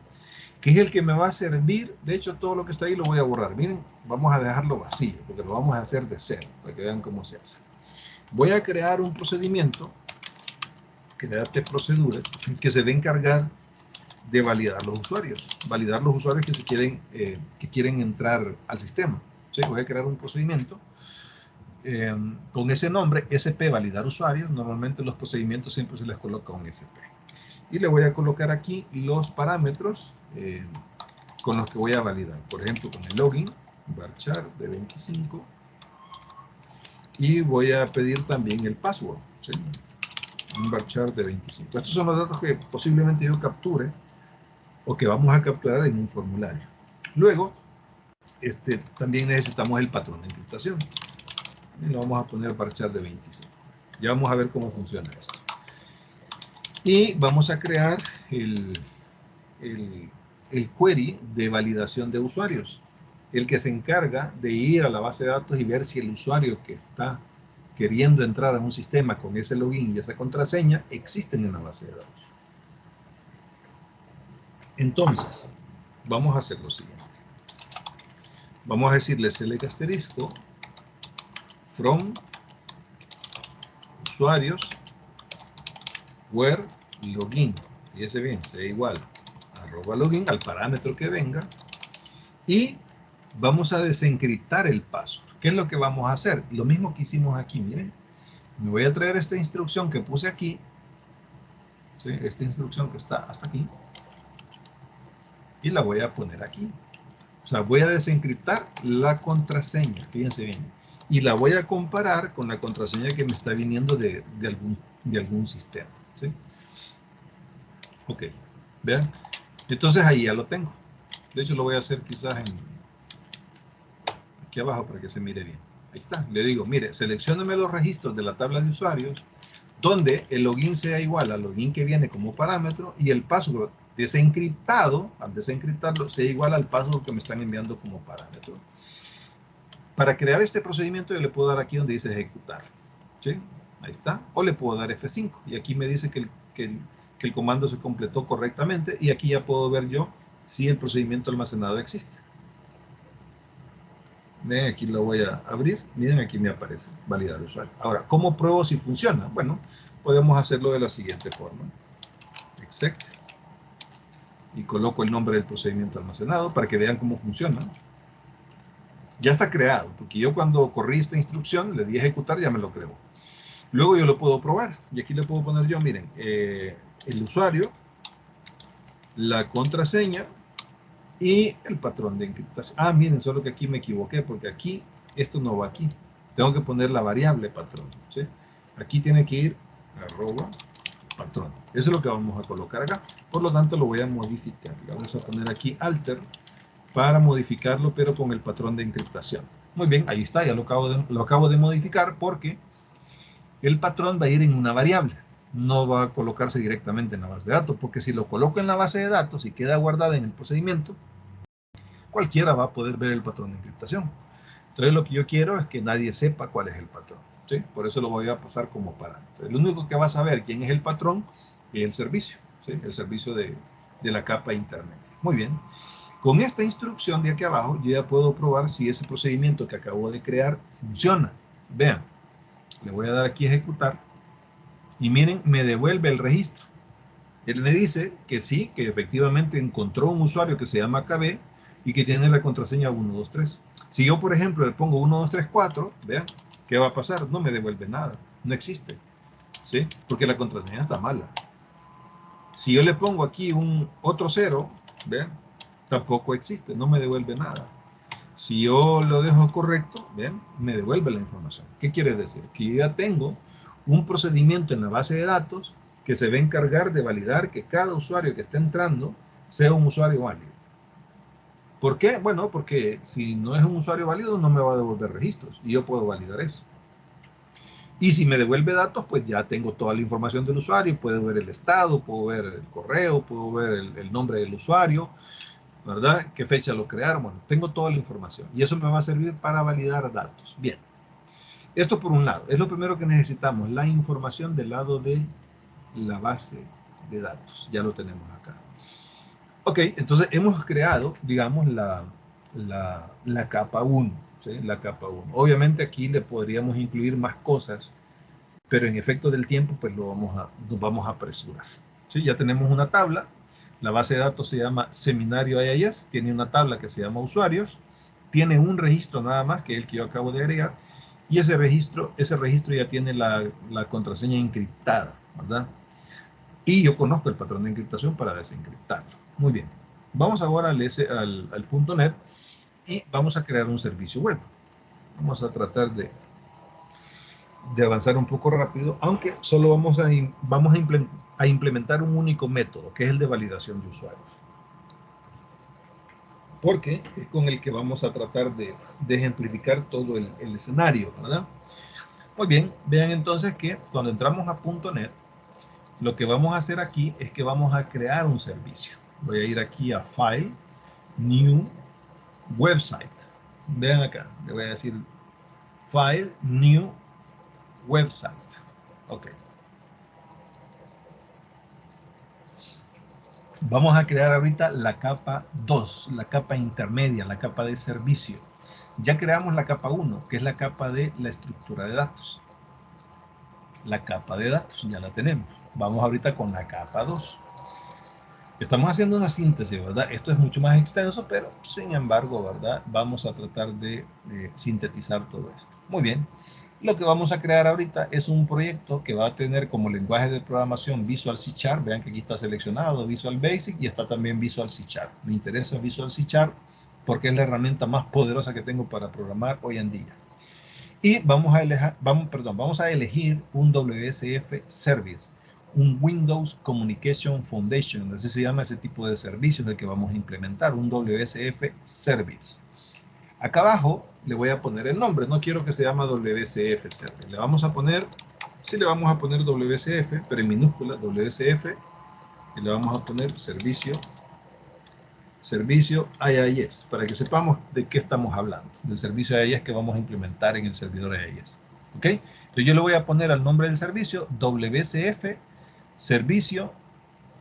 que es el que me va a servir. De hecho, todo lo que está ahí lo voy a borrar. Miren, vamos a dejarlo vacío, porque lo vamos a hacer de cero, para que vean cómo se hace. Voy a crear un procedimiento, create procedure, que se va a encargar de validar los usuarios que se quieren, que quieren entrar al sistema. ¿Sí? Voy a crear un procedimiento con ese nombre, SP, validar usuarios. Normalmente los procedimientos siempre se les coloca un SP. Y le voy a colocar aquí los parámetros con los que voy a validar. Por ejemplo, con el login, varchar de 25. Y voy a pedir también el password, ¿sí? Un varchar de 25. Estos son los datos que posiblemente yo capture o que vamos a capturar en un formulario. Luego, también necesitamos el patrón de encriptación. Y lo vamos a poner varchar de 25. Ya vamos a ver cómo funciona esto. Y vamos a crear el query de validación de usuarios, el que se encarga de ir a la base de datos y ver si el usuario que está queriendo entrar a un sistema con ese login y esa contraseña existen en la base de datos. Entonces, vamos a hacer lo siguiente. Vamos a decirle select asterisco from usuarios where login, fíjese bien, sea igual arroba login al parámetro que venga, y vamos a desencriptar el password. ¿Qué es lo que vamos a hacer? Lo mismo que hicimos aquí, miren. Me voy a traer esta instrucción que puse aquí, ¿sí? Esta instrucción que está hasta aquí, y la voy a poner aquí. O sea, voy a desencriptar la contraseña, fíjense bien, y la voy a comparar con la contraseña que me está viniendo de algún sistema, ¿sí? Ok, vean. Entonces ahí ya lo tengo. De hecho, lo voy a hacer quizás aquí abajo para que se mire bien. Ahí está. Le digo, mire, seleccióneme los registros de la tabla de usuarios donde el login sea igual al login que viene como parámetro y el password desencriptado, al desencriptarlo, sea igual al password que me están enviando como parámetro. Para crear este procedimiento yo le puedo dar aquí donde dice ejecutar. ¿Sí? Ahí está. O le puedo dar F5 y aquí me dice que el comando se completó correctamente y aquí ya puedo ver yo si el procedimiento almacenado existe. Ven, aquí lo voy a abrir. Miren, aquí me aparece validar usuario. Ahora, ¿cómo pruebo si funciona? Bueno, podemos hacerlo de la siguiente forma. Exec. Y coloco el nombre del procedimiento almacenado para que vean cómo funciona. Ya está creado, porque yo cuando corrí esta instrucción, le di a ejecutar, ya me lo creó. Luego yo lo puedo probar. Y aquí le puedo poner yo, miren, el usuario, la contraseña y el patrón de encriptación. Ah, miren, solo que aquí me equivoqué, porque aquí, esto no va aquí. Tengo que poner la variable patrón, ¿sí? Aquí tiene que ir arroba patrón. Eso es lo que vamos a colocar acá. Por lo tanto, lo voy a modificar. Le vamos a poner aquí alter para modificarlo, pero con el patrón de encriptación. Muy bien, ahí está, ya lo acabo de modificar porque el patrón va a ir en una variable. No va a colocarse directamente en la base de datos, porque si lo coloco en la base de datos y queda guardada en el procedimiento, cualquiera va a poder ver el patrón de encriptación. Entonces lo que yo quiero es que nadie sepa cuál es el patrón, ¿sí? Por eso lo voy a pasar como parámetro. El único que va a saber quién es el patrón es el servicio, ¿sí? El servicio de la capa intermedia. Muy bien. Con esta instrucción de aquí abajo, yo ya puedo probar si ese procedimiento que acabo de crear funciona. Vean, le voy a dar aquí a ejecutar y miren, me devuelve el registro. Él me dice que sí, que efectivamente encontró un usuario que se llama KB y que tiene la contraseña 123. Si yo, por ejemplo, le pongo 1234, vean, ¿qué va a pasar? No me devuelve nada, no existe, ¿sí? Porque la contraseña está mala. Si yo le pongo aquí un otro 0, vean, tampoco existe, no me devuelve nada. Si yo lo dejo correcto, vean, me devuelve la información. ¿Qué quiere decir? Que yo ya tengo un procedimiento en la base de datos que se va a encargar de validar que cada usuario que esté entrando sea un usuario válido. ¿Por qué? Bueno, porque si no es un usuario válido no me va a devolver registros y yo puedo validar eso. Y si me devuelve datos, pues ya tengo toda la información del usuario, puedo ver el estado, puedo ver el correo, puedo ver el nombre del usuario, ¿verdad? ¿Qué fecha lo crearon? Bueno, tengo toda la información y eso me va a servir para validar datos. Bien, esto por un lado, es lo primero que necesitamos, la información del lado de la base de datos. Ya lo tenemos acá. Ok, entonces hemos creado, digamos, la capa 1, ¿sí? La capa 1. Obviamente aquí le podríamos incluir más cosas, pero en efecto del tiempo, pues nos vamos a apresurar. ¿Sí? Ya tenemos una tabla. La base de datos se llama Seminario IIS, tiene una tabla que se llama usuarios, tiene un registro nada más, que es el que yo acabo de agregar, y ese registro ya tiene la contraseña encriptada, ¿verdad? Y yo conozco el patrón de encriptación para desencriptarlo. Muy bien. Vamos ahora al .NET y vamos a crear un servicio web. Vamos a tratar de avanzar un poco rápido, aunque solo vamos a implementar un único método, que es el de validación de usuarios. Porque es con el que vamos a tratar de ejemplificar todo el escenario, ¿verdad? Muy bien, vean entonces que cuando entramos a .NET, lo que vamos a hacer aquí es que vamos a crear un servicio. Voy a ir aquí a File, New, Website. Vean acá, le voy a decir File, New, Website. Ok. Vamos a crear ahorita la capa 2, la capa intermedia, la capa de servicio. Ya creamos la capa 1, que es la capa de la estructura de datos. La capa de datos, ya la tenemos. Vamos ahorita con la capa 2. Estamos haciendo una síntesis, ¿verdad? Esto es mucho más extenso, pero sin embargo, ¿verdad? Vamos a tratar de sintetizar todo esto. Muy bien. Lo que vamos a crear ahorita es un proyecto que va a tener como lenguaje de programación Visual C Sharp. Vean que aquí está seleccionado Visual Basic y está también Visual C Sharp. Me interesa Visual C Sharp porque es la herramienta más poderosa que tengo para programar hoy en día. Y vamos a elegir un WSF Service, un Windows Communication Foundation, así se llama ese tipo de servicios del que vamos a implementar, un WSF Service. Acá abajo le voy a poner el nombre, no quiero que se llame WSF Service, le vamos a poner WSF, pero en minúscula, WSF, y le vamos a poner servicio IIS, para que sepamos de qué estamos hablando, del servicio IIS que vamos a implementar en el servidor IIS. ¿Ok? Entonces yo le voy a poner al nombre del servicio WSF Servicio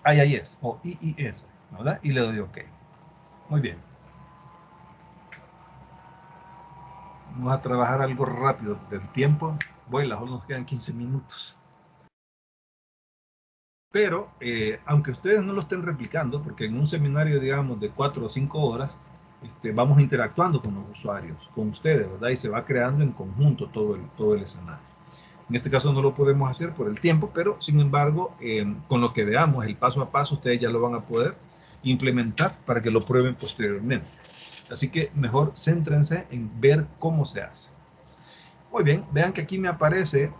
IIS o IIS, ¿verdad? Y le doy OK. Muy bien. Vamos a trabajar algo rápido del tiempo. Vuela, solo nos quedan 15 minutos. Pero, aunque ustedes no lo estén replicando, porque en un seminario, digamos, de 4 o 5 horas, vamos interactuando con los usuarios, con ustedes, ¿verdad? Y se va creando en conjunto todo el escenario. En este caso no lo podemos hacer por el tiempo, pero sin embargo, con lo que veamos, el paso a paso, ustedes ya lo van a poder implementar para que lo prueben posteriormente. Así que mejor céntrense en ver cómo se hace. Muy bien, vean que aquí me aparece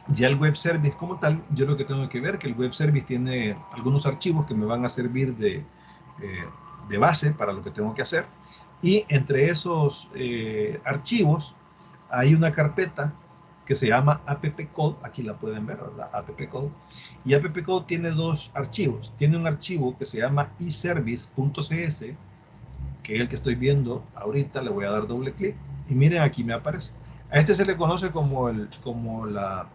ya el web service como tal. Yo lo que tengo que ver que el web service tiene algunos archivos que me van a servir de base para lo que tengo que hacer. Y entre esos archivos hay una carpeta que se llama appcode, aquí la pueden ver, ¿verdad? Appcode. Y appcode tiene dos archivos. Tiene un archivo que se llama eservice.cs, que es el que estoy viendo ahorita. Le voy a dar doble clic y miren, aquí me aparece. A este se le conoce como la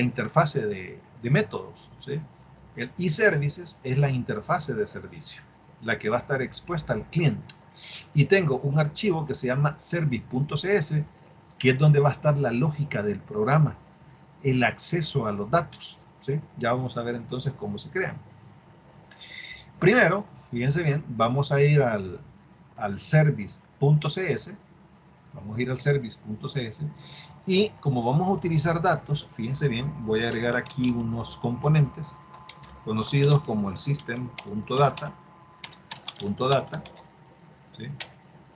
interfase de métodos, ¿sí? El eServices es la interfase de servicio, la que va a estar expuesta al cliente. Y tengo un archivo que se llama service.cs, que es donde va a estar la lógica del programa, el acceso a los datos, ¿sí? Ya vamos a ver entonces cómo se crean. Primero, fíjense bien, vamos a ir al service.cs, vamos a ir al service.cs, y como vamos a utilizar datos, fíjense bien, voy a agregar aquí unos componentes conocidos como el system.data, ¿sí?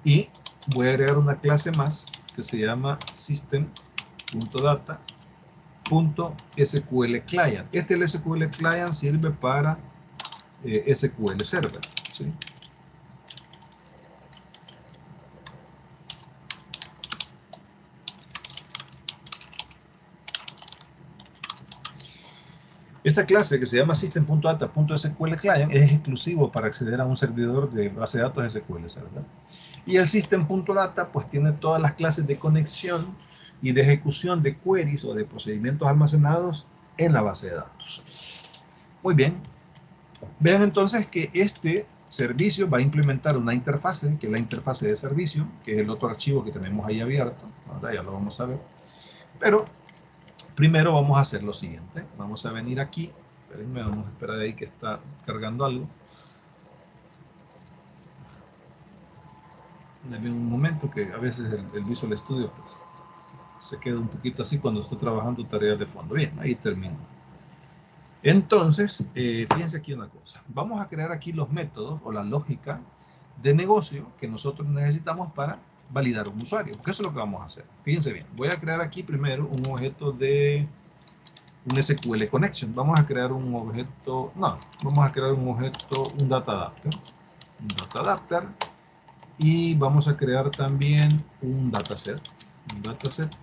Y voy a agregar una clase más que se llama system.data.sql client. El SQL client sirve para SQL Server, ¿sí? Esta clase que se llama system.data.sql client es exclusivo para acceder a un servidor de base de datos SQL Server. Y el system.data pues tiene todas las clases de conexión y de ejecución de queries o de procedimientos almacenados en la base de datos. Muy bien. Vean entonces que este servicio va a implementar una interfase, que es la interfase de servicio, que es el otro archivo que tenemos ahí abierto. Ahora ya lo vamos a ver. Pero primero vamos a hacer lo siguiente. Vamos a venir aquí. Espérenme, vamos a esperar ahí que está cargando algo. Denme un momento, que a veces el Visual Studio pues, se queda un poquito así cuando estoy trabajando tareas de fondo. Bien, ahí termino. Entonces, fíjense aquí una cosa. Vamos a crear aquí los métodos o la lógica de negocio que nosotros necesitamos para validar un usuario, porque eso es lo que vamos a hacer. Fíjense bien, voy a crear aquí primero un objeto de un SQL Connection. Vamos a crear un objeto, vamos a crear un objeto, un Data Adapter. Un Data Adapter. Y vamos a crear también un dataset. Un dataset.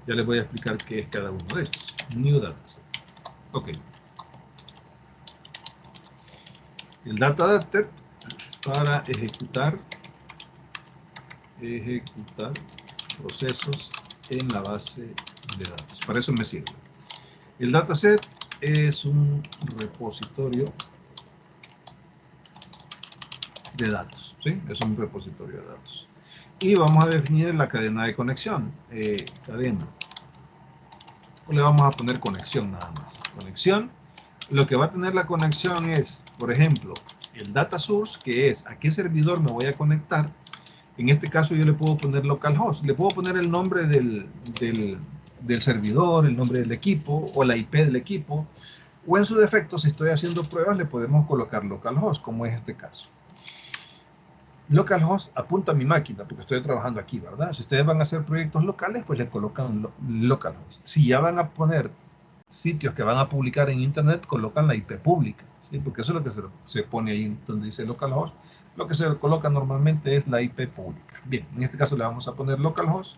Ya les voy a explicar qué es cada uno de estos. New Dataset. Ok. El Data Adapter para ejecutar procesos en la base de datos. Para eso me sirve. El dataset es un repositorio de datos, ¿sí? Es un repositorio de datos. Y vamos a definir la cadena de conexión. Cadena. O le vamos a poner conexión nada más. Conexión. Lo que va a tener la conexión es, por ejemplo, el data source, que es a qué servidor me voy a conectar. En este caso yo le puedo poner localhost. Le puedo poner el nombre del servidor, el nombre del equipo o la IP del equipo. O en su defecto, si estoy haciendo pruebas, le podemos colocar localhost, como es este caso. localhost apunta a mi máquina, porque estoy trabajando aquí, ¿verdad? Si ustedes van a hacer proyectos locales, pues le colocan localhost. Si ya van a poner sitios que van a publicar en internet, colocan la IP pública, ¿sí? Porque eso es lo que se pone ahí donde dice localhost. Lo que se coloca normalmente es la IP pública. Bien, en este caso le vamos a poner localhost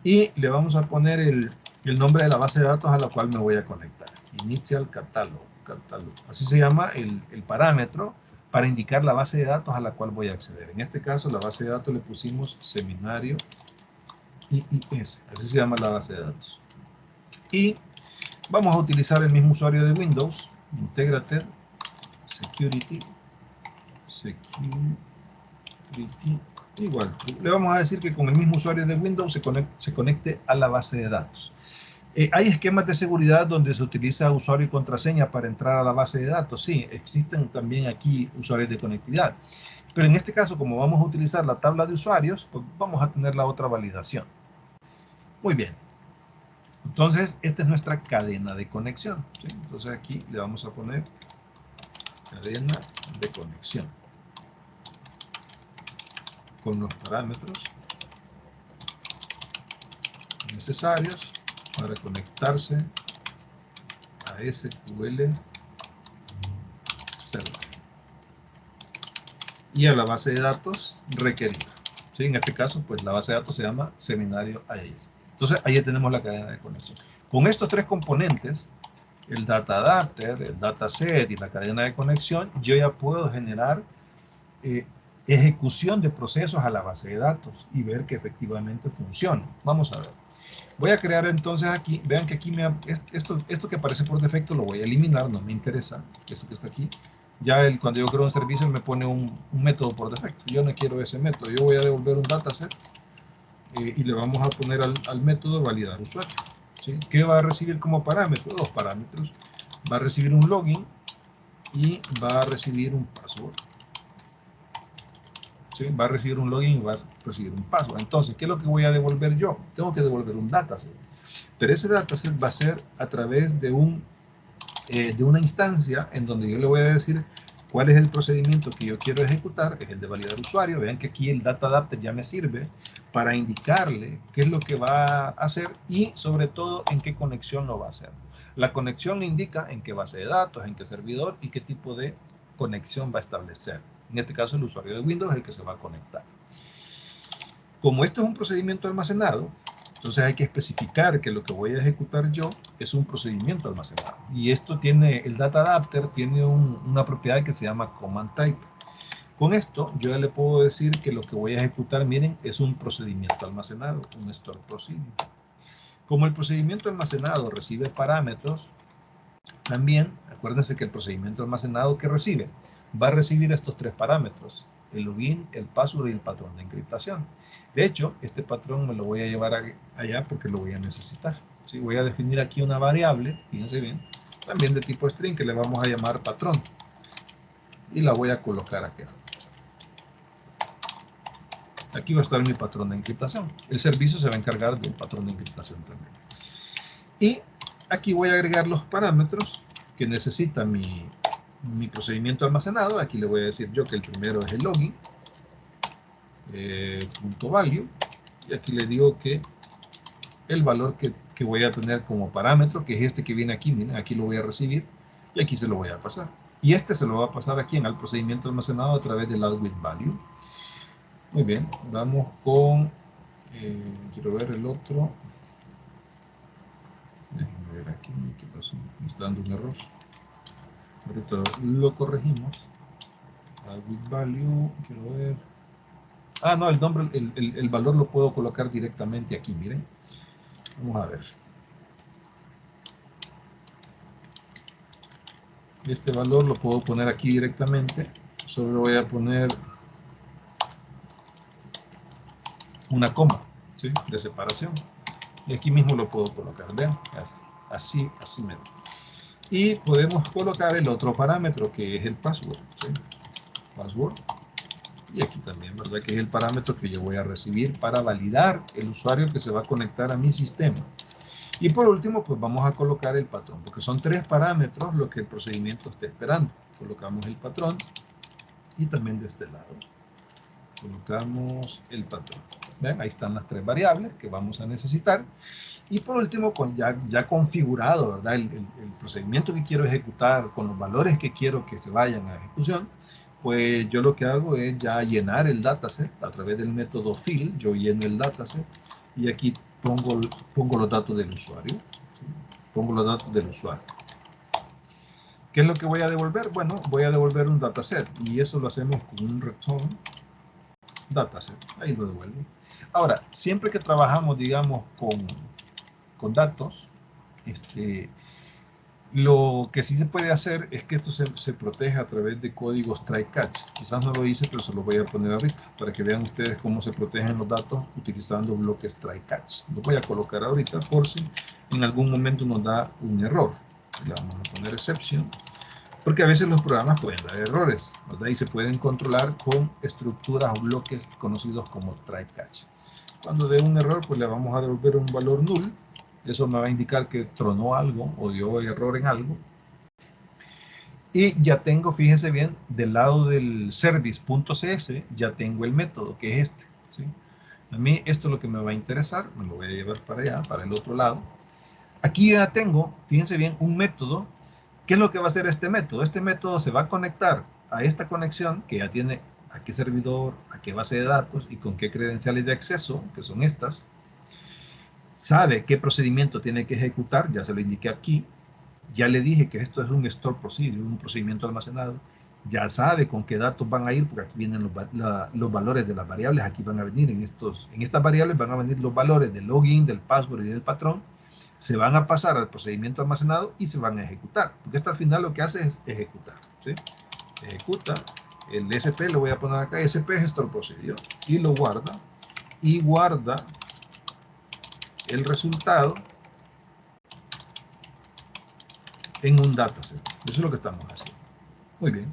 y le vamos a poner el nombre de la base de datos a la cual me voy a conectar. Initial catalog. Así se llama el parámetro para indicar la base de datos a la cual voy a acceder. En este caso, la base de datos le pusimos seminario IIS. Así se llama la base de datos. Y vamos a utilizar el mismo usuario de Windows, Integrated Security, igual. Le vamos a decir que con el mismo usuario de Windows se conecte a la base de datos. Hay esquemas de seguridad donde se utiliza usuario y contraseña para entrar a la base de datos. Sí, existen también aquí usuarios de conectividad. Pero en este caso, como vamos a utilizar la tabla de usuarios, pues vamos a tener la otra validación. Muy bien. Entonces, esta es nuestra cadena de conexión, ¿sí? Entonces aquí le vamos a poner cadena de conexión con los parámetros necesarios para conectarse a SQL Server y a la base de datos requerida, ¿sí? En este caso, pues la base de datos se llama Seminario IIS. Entonces, ahí tenemos la cadena de conexión. Con estos tres componentes, el data adapter, el dataset y la cadena de conexión, yo ya puedo generar ejecución de procesos a la base de datos y ver que efectivamente funciona. Vamos a ver. Voy a crear entonces aquí, vean que aquí esto que aparece por defecto lo voy a eliminar, no me interesa, esto que está aquí. Ya cuando yo creo un servicio me pone un método por defecto. Yo no quiero ese método, yo voy a devolver un dataset y le vamos a poner al método validar usuario, ¿sí? ¿Qué va a recibir como parámetro? Dos parámetros. Va a recibir un login y va a recibir un password. ¿Sí? Va a recibir un login y va a recibir un password. Entonces, ¿qué es lo que voy a devolver yo? Tengo que devolver un dataset. Pero ese dataset va a ser a través de una instancia en donde yo le voy a decir cuál es el procedimiento que yo quiero ejecutar, que es el de validar usuario. Vean que aquí el data adapter ya me sirve para indicarle qué es lo que va a hacer y sobre todo en qué conexión lo va a hacer. La conexión le indica en qué base de datos, en qué servidor y qué tipo de conexión va a establecer. En este caso, el usuario de Windows es el que se va a conectar. Como esto es un procedimiento almacenado, entonces hay que especificar que lo que voy a ejecutar yo es un procedimiento almacenado. Y esto tiene, el data adapter tiene una propiedad que se llama command type. Con esto yo ya le puedo decir que lo que voy a ejecutar, miren, es un procedimiento almacenado, un store procedure. Como el procedimiento almacenado recibe parámetros, también acuérdense que el procedimiento almacenado que recibe va a recibir estos tres parámetros: el login, el password y el patrón de encriptación. De hecho, este patrón me lo voy a llevar allá porque lo voy a necesitar. ¿Sí? Voy a definir aquí una variable, fíjense bien, también de tipo string que le vamos a llamar patrón. Y la voy a colocar aquí. Aquí va a estar mi patrón de encriptación. El servicio se va a encargar del patrón de encriptación también. Y aquí voy a agregar los parámetros que necesita mi procedimiento almacenado. Aquí le voy a decir yo que el primero es el login, punto value, y aquí le digo que el valor que voy a tener como parámetro, que es este que viene aquí, miren, aquí lo voy a recibir y aquí se lo voy a pasar. Y este se lo va a pasar aquí en el procedimiento almacenado a través del add with value. Muy bien, vamos con, quiero ver el otro. Déjenme ver aquí, ¿qué pasó? Me está dando un error. Ahorita lo corregimos. Add with value, quiero ver. Ah, no, el nombre, el valor lo puedo colocar directamente aquí, miren. Vamos a ver. Este valor lo puedo poner aquí directamente. Solo voy a poner una coma, ¿sí? De separación. Y aquí mismo lo puedo colocar, vean, así menos. Y podemos colocar el otro parámetro que es el password, ¿sí? Password. Y aquí también, ¿verdad? Que es el parámetro que yo voy a recibir para validar el usuario que se va a conectar a mi sistema. Y por último, pues vamos a colocar el patrón, porque son tres parámetros lo que el procedimiento está esperando. Colocamos el patrón y también de este lado. Colocamos el patrón. ¿Ven? Ahí están las 3 variables que vamos a necesitar. Y por último, con ya configurado, ¿verdad? El procedimiento que quiero ejecutar con los valores que quiero que se vayan a ejecución, pues yo lo que hago es ya llenar el dataset a través del método fill. Yo lleno el dataset y aquí pongo los datos del usuario. ¿Sí? Pongo los datos del usuario. ¿Qué es lo que voy a devolver? Bueno, voy a devolver un dataset y eso lo hacemos con un return dataset. Ahí lo devuelvo. Ahora, siempre que trabajamos, digamos, con datos, lo que sí se puede hacer es que esto se protege a través de códigos try-catch. Quizás no lo hice, pero se lo voy a poner ahorita para que vean ustedes cómo se protegen los datos utilizando bloques try-catch. Lo voy a colocar ahorita por si en algún momento nos da un error. Le vamos a poner exception, porque a veces los programas pueden dar errores, ¿verdad? Y se pueden controlar con estructuras o bloques conocidos como try-catch. Cuando dé un error, pues le vamos a devolver un valor null. Eso me va a indicar que tronó algo o dio error en algo. Y ya tengo, fíjense bien, del lado del service.cs ya tengo el método, que es este. ¿Sí? A mí esto es lo que me va a interesar. Me lo voy a llevar para allá, para el otro lado. Aquí ya tengo, fíjense bien, un método. ¿Qué es lo que va a hacer este método? Este método se va a conectar a esta conexión que ya tiene a qué servidor, a qué base de datos y con qué credenciales de acceso, que son estas. Sabe qué procedimiento tiene que ejecutar, ya se lo indiqué aquí. Ya le dije que esto es un store procedure, un procedimiento almacenado. Ya sabe con qué datos van a ir, porque aquí vienen los valores de las variables. Aquí van a venir en estas variables van a venir los valores del login, del password y del patrón. Se van a pasar al procedimiento almacenado y se van a ejecutar. Porque esto al final lo que hace es ejecutar. ¿Sí? Ejecuta. El SP lo voy a poner acá. SP es store procedure. Y lo guarda. Y guarda el resultado en un dataset. Eso es lo que estamos haciendo. Muy bien.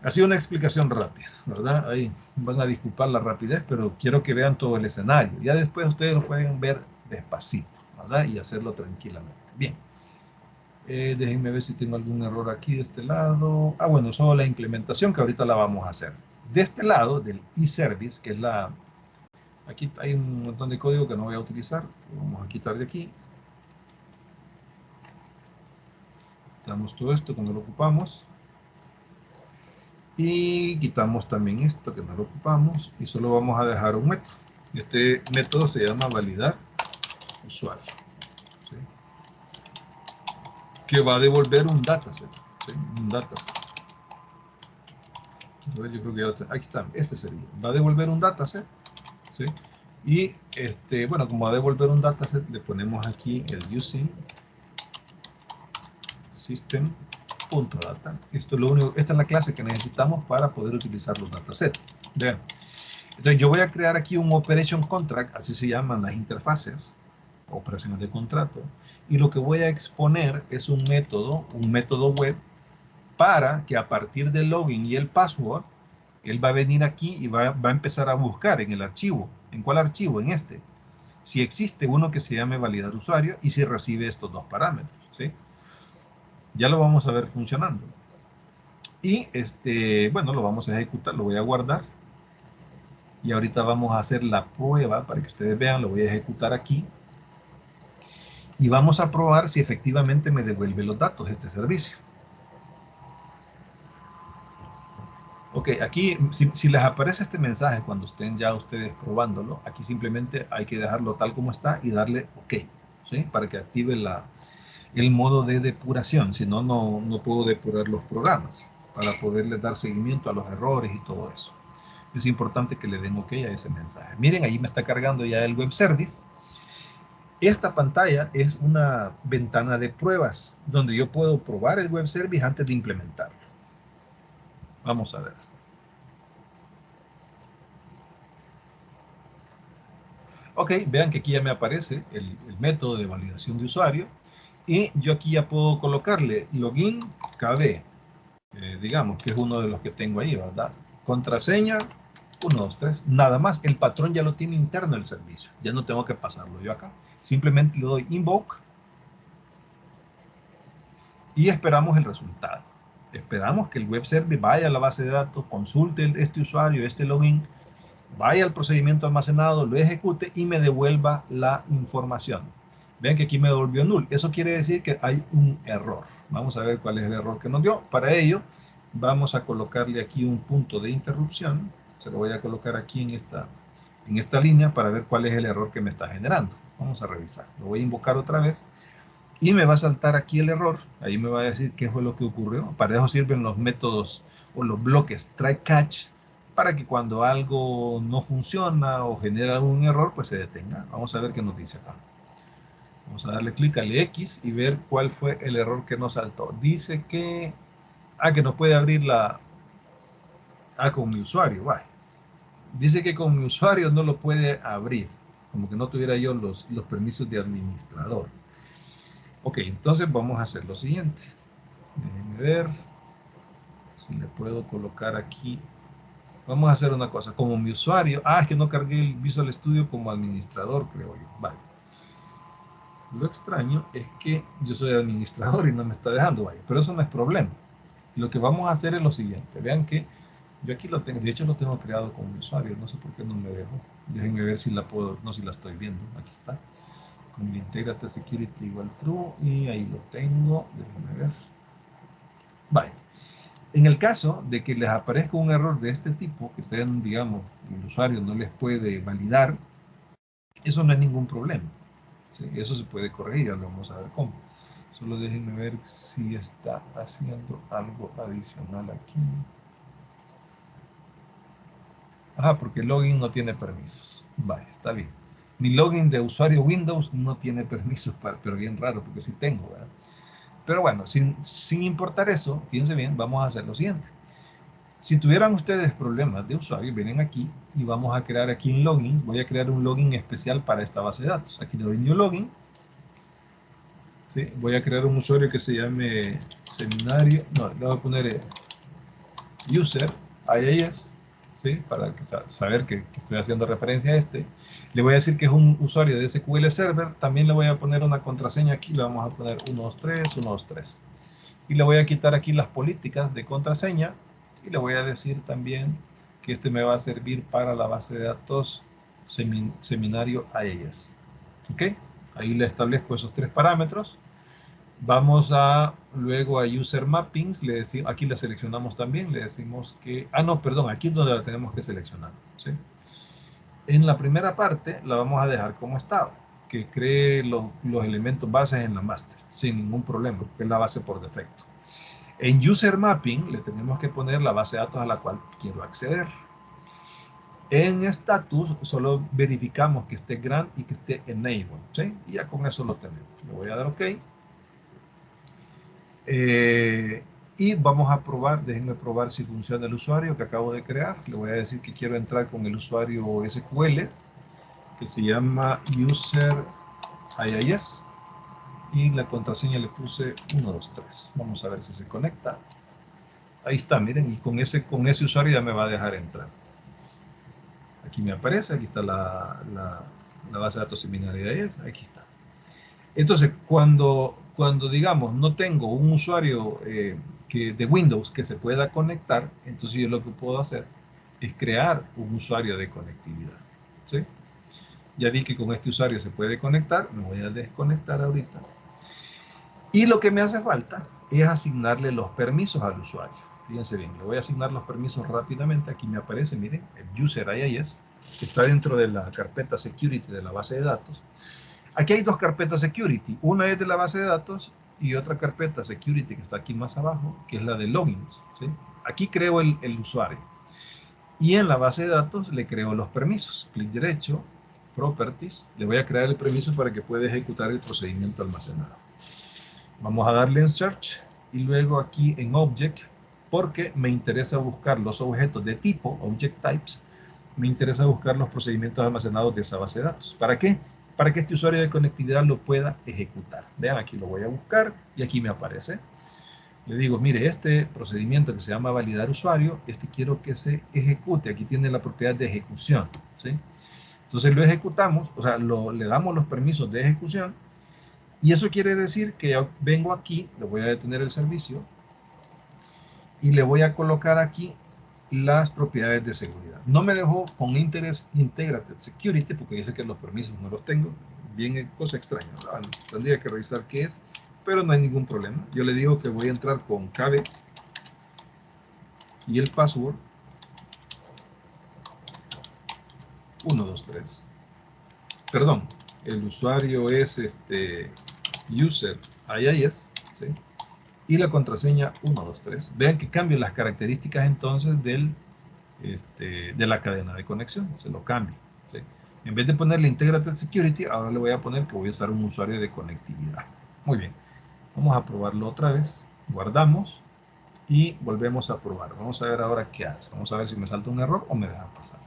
Ha sido una explicación rápida, ¿verdad? Ahí van a disculpar la rapidez, pero quiero que vean todo el escenario. Ya después ustedes lo pueden ver despacito, ¿verdad? Y hacerlo tranquilamente. Bien. Déjenme ver si tengo algún error aquí de este lado. Ah, bueno, solo la implementación que ahorita la vamos a hacer. De este lado, del eService, que es la... Aquí hay un montón de código que no voy a utilizar. Lo vamos a quitar de aquí. Quitamos todo esto cuando lo ocupamos. Y quitamos también esto que no lo ocupamos y solo vamos a dejar un método. Este método se llama validar usuario, ¿sí? Que va a devolver un dataset, ¿sí? Un dataset. Yo creo que ya lo tengo. Aquí está, este sería. Va a devolver un dataset, ¿sí? Y bueno, como va a devolver un dataset, le ponemos aquí el using system.data. Esto es lo único, esta es la clase que necesitamos para poder utilizar los datasets. Vean. Entonces yo voy a crear aquí un Operation Contract, así se llaman las interfaces, operaciones de contrato, y lo que voy a exponer es un método web, para que a partir del login y el password, él va a venir aquí y va a empezar a buscar en el archivo. ¿En cuál archivo? En este. Si existe uno que se llame validar usuario y si recibe estos dos parámetros, ¿sí? Ya lo vamos a ver funcionando. Y bueno, lo vamos a ejecutar, lo voy a guardar. Y ahorita vamos a hacer la prueba para que ustedes vean, lo voy a ejecutar aquí. Y vamos a probar si efectivamente me devuelve los datos este servicio. Ok, aquí si les aparece este mensaje cuando estén ya ustedes probándolo, aquí simplemente hay que dejarlo tal como está y darle OK, ¿sí? Para que active el modo de depuración. Si no, no puedo depurar los programas para poderles dar seguimiento a los errores y todo eso. Es importante que le den OK a ese mensaje. Miren, ahí me está cargando ya el web service. Esta pantalla es una ventana de pruebas donde yo puedo probar el web service antes de implementarlo. Vamos a ver. Ok, vean que aquí ya me aparece el método de validación de usuario y yo aquí ya puedo colocarle login KB, digamos que es uno de los que tengo ahí, ¿verdad? Contraseña 1, 2, 3, nada más. El patrón ya lo tiene interno el servicio, ya no tengo que pasarlo yo acá. Simplemente le doy invoke y esperamos el resultado. Esperamos que el web service vaya a la base de datos, consulte este usuario, este login, vaya al procedimiento almacenado, lo ejecute y me devuelva la información. Vean que aquí me devolvió null. Eso quiere decir que hay un error. Vamos a ver cuál es el error que nos dio. Para ello, vamos a colocarle aquí un punto de interrupción. Se lo voy a colocar aquí en esta línea para ver cuál es el error que me está generando. Vamos a revisar. Lo voy a invocar otra vez. Y me va a saltar aquí el error. Ahí me va a decir qué fue lo que ocurrió. Para eso sirven los métodos o los bloques try catch, para que cuando algo no funciona o genera algún error, pues se detenga. Vamos a ver qué nos dice acá. Vamos a darle clic al X y ver cuál fue el error que nos saltó. Dice que no puede abrir con mi usuario. Vale. Dice que con mi usuario no lo puede abrir, como que no tuviera yo los permisos de administrador. Ok, entonces vamos a hacer lo siguiente. Déjenme ver si le puedo colocar aquí. Vamos a hacer una cosa. Como mi usuario... es que no cargué el Visual Studio como administrador, creo yo. Vale. Lo extraño es que yo soy administrador y no me está dejando, vaya. Pero eso no es problema. Lo que vamos a hacer es lo siguiente. Vean que yo aquí lo tengo. De hecho, lo tengo creado como mi usuario. No sé por qué no me dejo. Déjenme ver si la puedo... No, si la estoy viendo. Aquí está. Con el Integrate Security igual true, y ahí lo tengo. Déjenme ver. Vale. En el caso de que les aparezca un error de este tipo, que ustedes, digamos, el usuario no les puede validar, eso no es ningún problema. ¿Sí? Eso se puede corregir, ya lo vamos a ver cómo. Solo déjenme ver si está haciendo algo adicional aquí. Porque el login no tiene permisos. Vale, está bien. Mi login de usuario Windows no tiene permisos, pero bien raro, porque sí tengo, ¿verdad? Pero bueno, sin importar eso, fíjense bien, vamos a hacer lo siguiente. Si tuvieran ustedes problemas de usuario, vienen aquí y vamos a crear aquí un login. Voy a crear un login especial para esta base de datos. Aquí le doy New Login. ¿Sí? Voy a crear un usuario que se llame seminario. No, le voy a poner user IIS. ¿Sí? Para saber que estoy haciendo referencia a este. Le voy a decir que es un usuario de SQL Server. También le voy a poner una contraseña aquí. Le vamos a poner 123, 123. Y le voy a quitar aquí las políticas de contraseña. Y le voy a decir también que este me va a servir para la base de datos seminario IIS. ¿Ok? Ahí le establezco esos 3 parámetros. Vamos luego a User Mappings. Aquí la seleccionamos también. Le decimos que... no, perdón. Aquí es donde la tenemos que seleccionar. ¿Sí? En la primera parte la vamos a dejar como estaba. Que cree los elementos bases en la master. Sin ningún problema. Que es la base por defecto. En User Mapping le tenemos que poner la base de datos a la cual quiero acceder. En Status solo verificamos que esté Grant y que esté Enable. ¿Sí? Y ya con eso lo tenemos. Le voy a dar OK. Y vamos a probar, déjenme probar si funciona el usuario que acabo de crear. Le voy a decir que quiero entrar con el usuario SQL, que se llama User IIS. Y la contraseña le puse 123. Vamos a ver si se conecta. Ahí está, miren, y con ese usuario ya me va a dejar entrar. Aquí me aparece, aquí está la base de datos seminario IIS, aquí está. Entonces, cuando digamos, no tengo un usuario de Windows que se pueda conectar, entonces yo lo que puedo hacer es crear un usuario de conectividad. ¿Sí? Ya vi que con este usuario se puede conectar, me voy a desconectar ahorita. Y lo que me hace falta es asignarle los permisos al usuario. Fíjense bien, le voy a asignar los permisos rápidamente. Aquí me aparece, miren, el User IIS, que está dentro de la carpeta Security de la base de datos. Aquí hay 2 carpetas Security. Una es de la base de datos y otra carpeta Security que está aquí más abajo, que es la de Logins. ¿Sí? Aquí creo el usuario. Y en la base de datos le creo los permisos. Clic derecho, Properties. Le voy a crear el permiso para que pueda ejecutar el procedimiento almacenado. Vamos a darle en Search y luego aquí en Object, porque me interesa buscar los objetos de tipo, Object Types, me interesa buscar los procedimientos almacenados de esa base de datos. ¿Para qué? Para que este usuario de conectividad lo pueda ejecutar. Vean, aquí lo voy a buscar y aquí me aparece. Le digo, mire, este procedimiento que se llama validar usuario, quiero que se ejecute. Aquí tiene la propiedad de ejecución. ¿Sí? Entonces lo ejecutamos, o sea, le damos los permisos de ejecución. Y eso quiere decir que yo vengo aquí, le voy a detener el servicio, y le voy a colocar aquí las propiedades de seguridad. No me dejó con Integrated Security porque dice que los permisos no los tengo. Bien, cosa extraña, ¿verdad? Tendría que revisar qué es, pero no hay ningún problema. Yo le digo que voy a entrar con KB y el password 123. Perdón, el usuario es user IIS, ¿sí? Y la contraseña 123. Vean que cambio las características entonces de la cadena de conexión. Se lo cambio, ¿sí? En vez de ponerle Integrated Security, ahora le voy a poner que voy a usar un usuario de conectividad. Muy bien. Vamos a probarlo otra vez. Guardamos y volvemos a probar. Vamos a ver ahora qué hace. Vamos a ver si me salta un error o me deja pasar.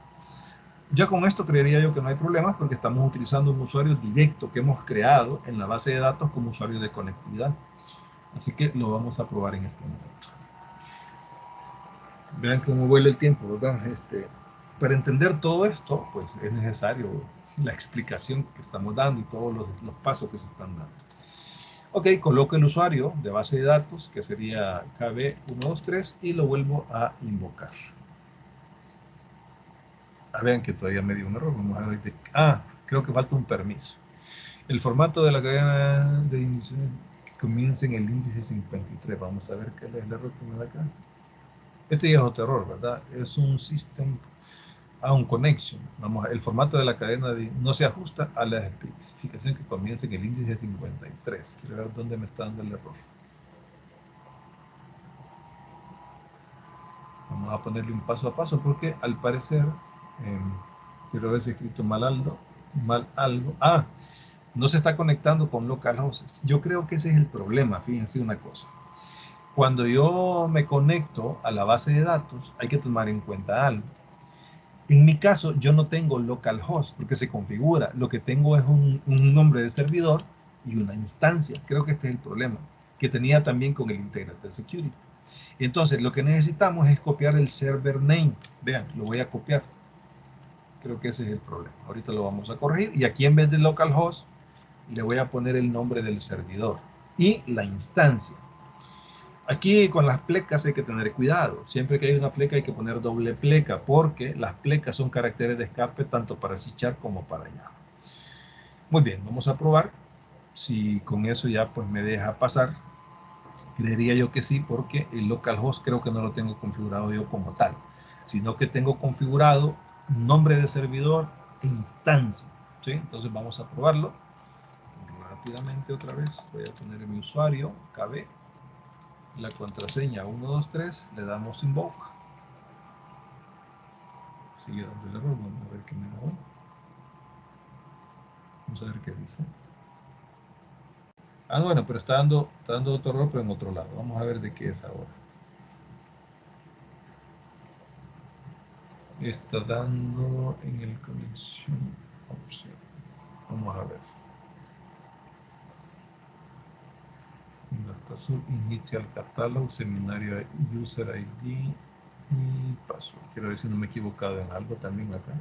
Ya con esto creería yo que no hay problemas porque estamos utilizando un usuario directo que hemos creado en la base de datos como usuario de conectividad. Así que lo vamos a probar en este momento. Vean cómo vuela el tiempo, ¿verdad? Para entender todo esto, pues es necesario la explicación que estamos dando y todos los pasos que se están dando. Ok, coloco el usuario de base de datos, que sería KB123, y lo vuelvo a invocar. Vean que todavía me dio un error. Vamos a ver. Creo que falta un permiso. El formato de la cadena de inicio que comienza en el índice 53. Vamos a ver qué es el error que me da acá. Este ya es otro error, ¿verdad? Es un system un connection. El formato de la cadena no se ajusta a la especificación que comienza en el índice 53. Quiero ver dónde me está dando el error. Vamos a ponerle un paso a paso porque al parecer quiero ver si he escrito mal algo. No se está conectando con localhost. Yo creo que ese es el problema. Fíjense una cosa. Cuando yo me conecto a la base de datos, hay que tomar en cuenta algo. En mi caso, yo no tengo localhost porque se configura. Lo que tengo es un nombre de servidor y una instancia. Creo que este es el problema que tenía también con el Integrated Security. Entonces, lo que necesitamos es copiar el server name. Vean, lo voy a copiar. Creo que ese es el problema. Ahorita lo vamos a corregir. Y aquí en vez de localhost, le voy a poner el nombre del servidor y la instancia. Aquí con las plecas hay que tener cuidado. Siempre que hay una pleca hay que poner doble pleca porque las plecas son caracteres de escape tanto para C# como para Java. Muy bien, vamos a probar si con eso ya pues me deja pasar. Creería yo que sí porque el localhost creo que no lo tengo configurado yo como tal, sino que tengo configurado nombre de servidor e instancia, ¿sí? Entonces vamos a probarlo rápidamente otra vez. Voy a poner mi usuario KB, la contraseña 123, le damos invoke, sigue dando el error. Vamos a ver qué me da. Vamos a ver qué dice. Bueno, pero está dando otro error, pero en otro lado. Vamos a ver de qué es ahora. Está dando en el conexión opción. Vamos a ver. Azul, initial catalog, seminario user ID y password. Quiero ver si no me he equivocado en algo también acá.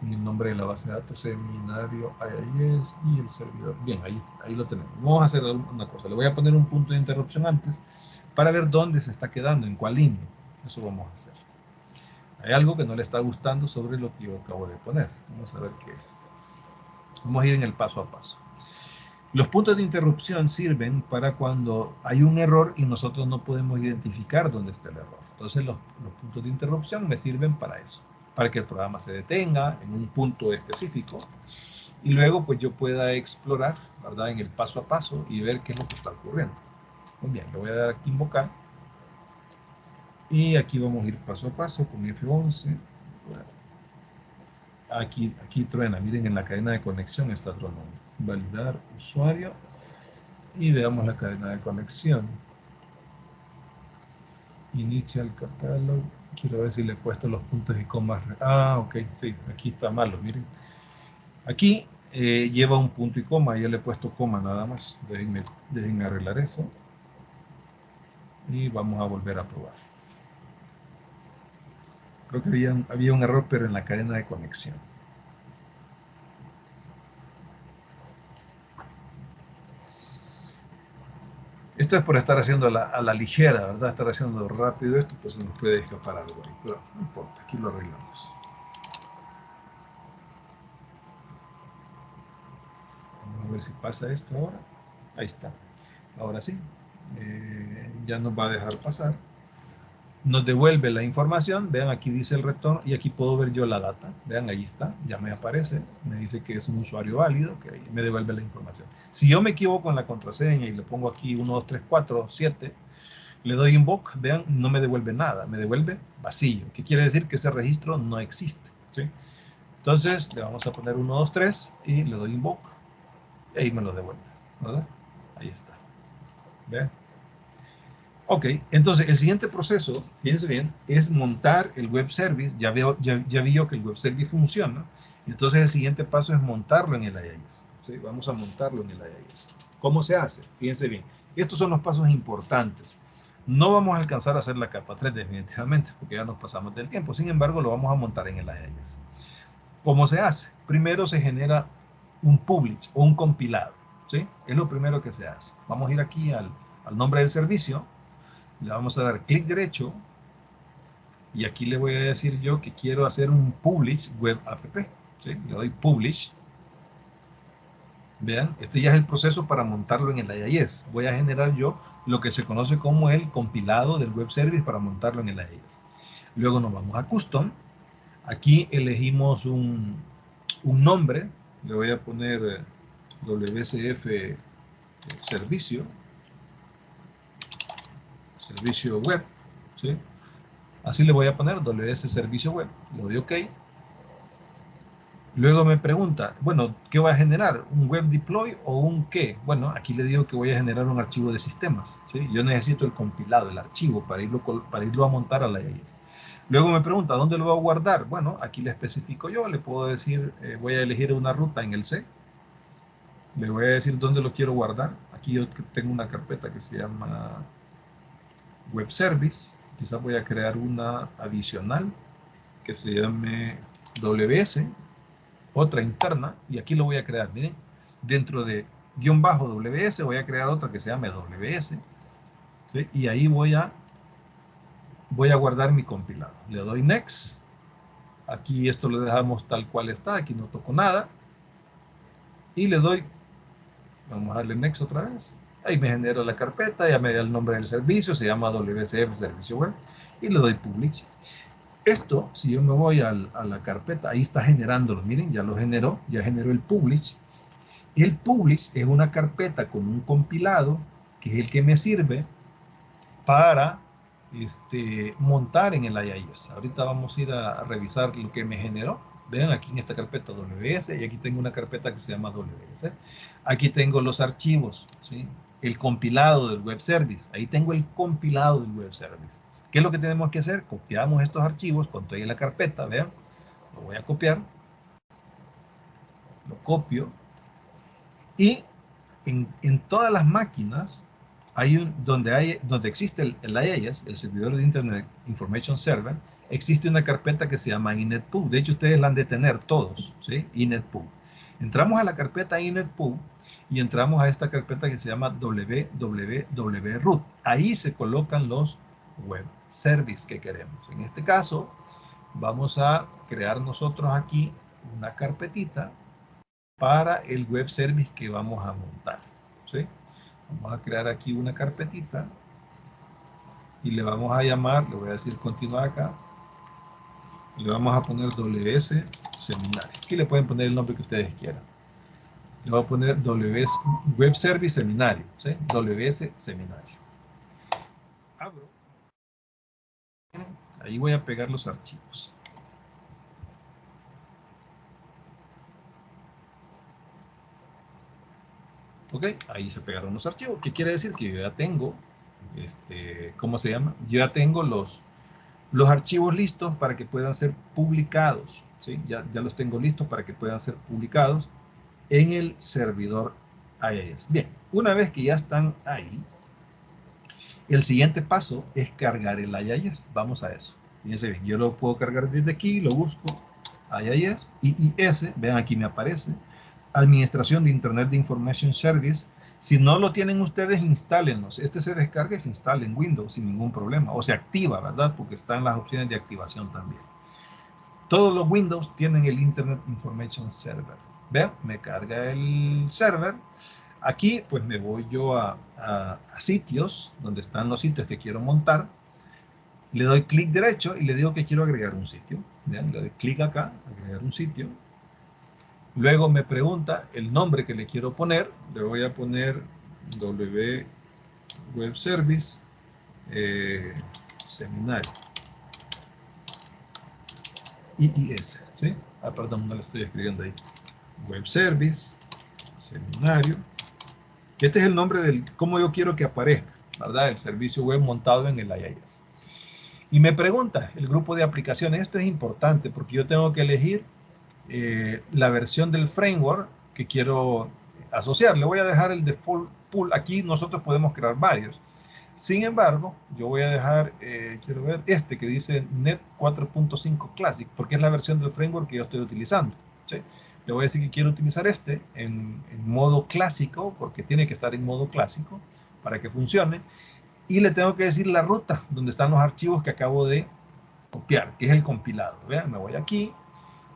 En el nombre de la base de datos, seminario IIS y el servidor. Bien, ahí lo tenemos. Vamos a hacer una cosa. Le voy a poner un punto de interrupción antes para ver dónde se está quedando, en cuál línea. Eso vamos a hacer. Hay algo que no le está gustando sobre lo que yo acabo de poner. Vamos a ver qué es. Vamos a ir en el paso a paso. Los puntos de interrupción sirven para cuando hay un error y nosotros no podemos identificar dónde está el error. Entonces los puntos de interrupción me sirven para eso, para que el programa se detenga en un punto específico y luego pues yo pueda explorar, ¿verdad? En el paso a paso y ver qué es lo que está ocurriendo. Muy bien, le voy a dar aquí invocar y aquí vamos a ir paso a paso con F11. Aquí truena, miren, en la cadena de conexión está tronando. Validar usuario y veamos la cadena de conexión. Initial catalog. Quiero ver si le he puesto los puntos y comas. Ok, sí, aquí está malo, miren. Aquí lleva un punto y coma, yo le he puesto coma nada más. Déjenme arreglar eso. Y vamos a volver a probar. Creo que había un error, pero en la cadena de conexión. Esto es por estar haciendo a la ligera, ¿verdad? Estar haciendo rápido esto, pues se nos puede escapar algo ahí, pero no importa, aquí lo arreglamos. Vamos a ver si pasa esto ahora. Ahí está. Ahora sí. Ya nos va a dejar pasar. Nos devuelve la información. Vean, aquí dice el retorno y aquí puedo ver yo la data. Vean, ahí está. Ya me aparece. Me dice que es un usuario válido, que me devuelve la información. Si yo me equivoco en la contraseña y le pongo aquí 1, 2, 3, 4, 7, le doy invoke, vean, no me devuelve nada. Me devuelve vacío. ¿Qué quiere decir? Que ese registro no existe. ¿Sí? Entonces, le vamos a poner 1, 2, 3 y le doy invoke. Y ahí me lo devuelve, ¿verdad? Ahí está. ¿Vean? Ok, entonces el siguiente proceso, fíjense bien, es montar el web service. Ya vio que el web service funciona. Entonces el siguiente paso es montarlo en el IIS. ¿Sí? Vamos a montarlo en el IIS. ¿Cómo se hace? Fíjense bien. Estos son los pasos importantes. No vamos a alcanzar a hacer la capa 3 definitivamente, porque ya nos pasamos del tiempo. Sin embargo, lo vamos a montar en el IIS. ¿Cómo se hace? Primero se genera un publish o un compilado. ¿Sí? Es lo primero que se hace. Vamos a ir aquí al nombre del servicio. Le vamos a dar clic derecho y aquí le voy a decir yo que quiero hacer un publish web app. ¿Sí? Le doy publish. Vean, este ya es el proceso para montarlo en el IIS. Voy a generar yo lo que se conoce como el compilado del web service para montarlo en el IIS. Luego nos vamos a custom. Aquí elegimos un nombre. Le voy a poner WCF servicio web. ¿Sí? Así le voy a poner WS servicio web. Le doy OK. Luego me pregunta, bueno, ¿qué va a generar? ¿Un web deploy o un qué? Bueno, aquí le digo que voy a generar un archivo de sistemas. ¿Sí? Yo necesito el compilado, el archivo, para irlo a montar a la IIS. Luego me pregunta, ¿dónde lo voy a guardar? Bueno, aquí le especifico yo, le puedo decir, voy a elegir una ruta en el C. Le voy a decir dónde lo quiero guardar. Aquí yo tengo una carpeta que se llama Web Service. Quizás voy a crear una adicional que se llame WS. Otra interna, y aquí lo voy a crear, miren, dentro de guión bajo WS voy a crear otra que se llame WS, ¿sí? Y ahí voy a guardar mi compilado. Le doy next, aquí esto lo dejamos tal cual está, aquí no toco nada, y le doy, vamos a darle next otra vez, ahí me genera la carpeta, ya me da el nombre del servicio, se llama WCF Servicio Web, y le doy publish. Esto, si yo me voy a la carpeta, ahí está generándolo, miren, ya lo generó, ya generó el publish. El publish es una carpeta con un compilado, que es el que me sirve para montar en el IIS. Ahorita vamos a ir a revisar lo que me generó. Vean aquí en esta carpeta WS, y aquí tengo una carpeta que se llama WS. Aquí tengo los archivos, ¿sí? El compilado del web service. Ahí tengo el compilado del web service. ¿Qué es lo que tenemos que hacer? Copiamos estos archivos con toda la carpeta, vean. Lo voy a copiar. Lo copio. Y en todas las máquinas donde existe el IIS, el servidor de Internet Information Server, existe una carpeta que se llama inetpool. De hecho, ustedes la han de tener todos, ¿sí? Inetpool. Entramos a la carpeta inetpool y entramos a esta carpeta que se llama www.root. Ahí se colocan los web service que queremos. En este caso, vamos a crear nosotros aquí una carpetita para el web service que vamos a montar, ¿sí? Vamos a crear aquí una carpetita y le vamos a llamar, le voy a decir continuar acá, le vamos a poner WS Seminario. Aquí le pueden poner el nombre que ustedes quieran. Le voy a poner WS Web Service Seminario, ¿sí? WS Seminario. Abro. Ahí voy a pegar los archivos. Ok, ahí se pegaron los archivos. ¿Qué quiere decir? Que yo ya tengo, ¿cómo se llama? Yo ya tengo los archivos listos para que puedan ser publicados, ¿sí? Ya los tengo listos para que puedan ser publicados en el servidor IIS. Bien, una vez que ya están ahí, el siguiente paso es cargar el IIS. Vamos a eso. Fíjense bien, yo lo puedo cargar desde aquí, lo busco, IIS, IIS, vean aquí me aparece, Administración de Internet de Information Service, Si no lo tienen ustedes, instálenlos. Este se descarga y se instala en Windows sin ningún problema. O se activa, ¿verdad? Porque están las opciones de activación también. Todos los Windows tienen el Internet Information Server. Vean, me carga el server. Aquí, pues me voy yo a sitios, donde están los sitios que quiero montar. Le doy clic derecho y le digo que quiero agregar un sitio. Vean, le doy clic acá, agregar un sitio. Luego me pregunta el nombre que le quiero poner. Le voy a poner W Web Service Seminario. IIS, ¿sí? Ah, perdón, no le estoy escribiendo ahí. Web Service Seminario. Este es el nombre del cómo yo quiero que aparezca, ¿verdad? El servicio web montado en el IIS. Y me pregunta el grupo de aplicaciones. Esto es importante porque yo tengo que elegir la versión del framework que quiero asociar. Le voy a dejar el default pool. Aquí nosotros podemos crear varios. Sin embargo, yo voy a dejar, quiero ver, este que dice Net 4.5 Classic, porque es la versión del framework que yo estoy utilizando. ¿Sí? Le voy a decir que quiero utilizar este en modo clásico, porque tiene que estar en modo clásico para que funcione. Y le tengo que decir la ruta donde están los archivos que acabo de copiar, que es el compilado. Vean, me voy aquí.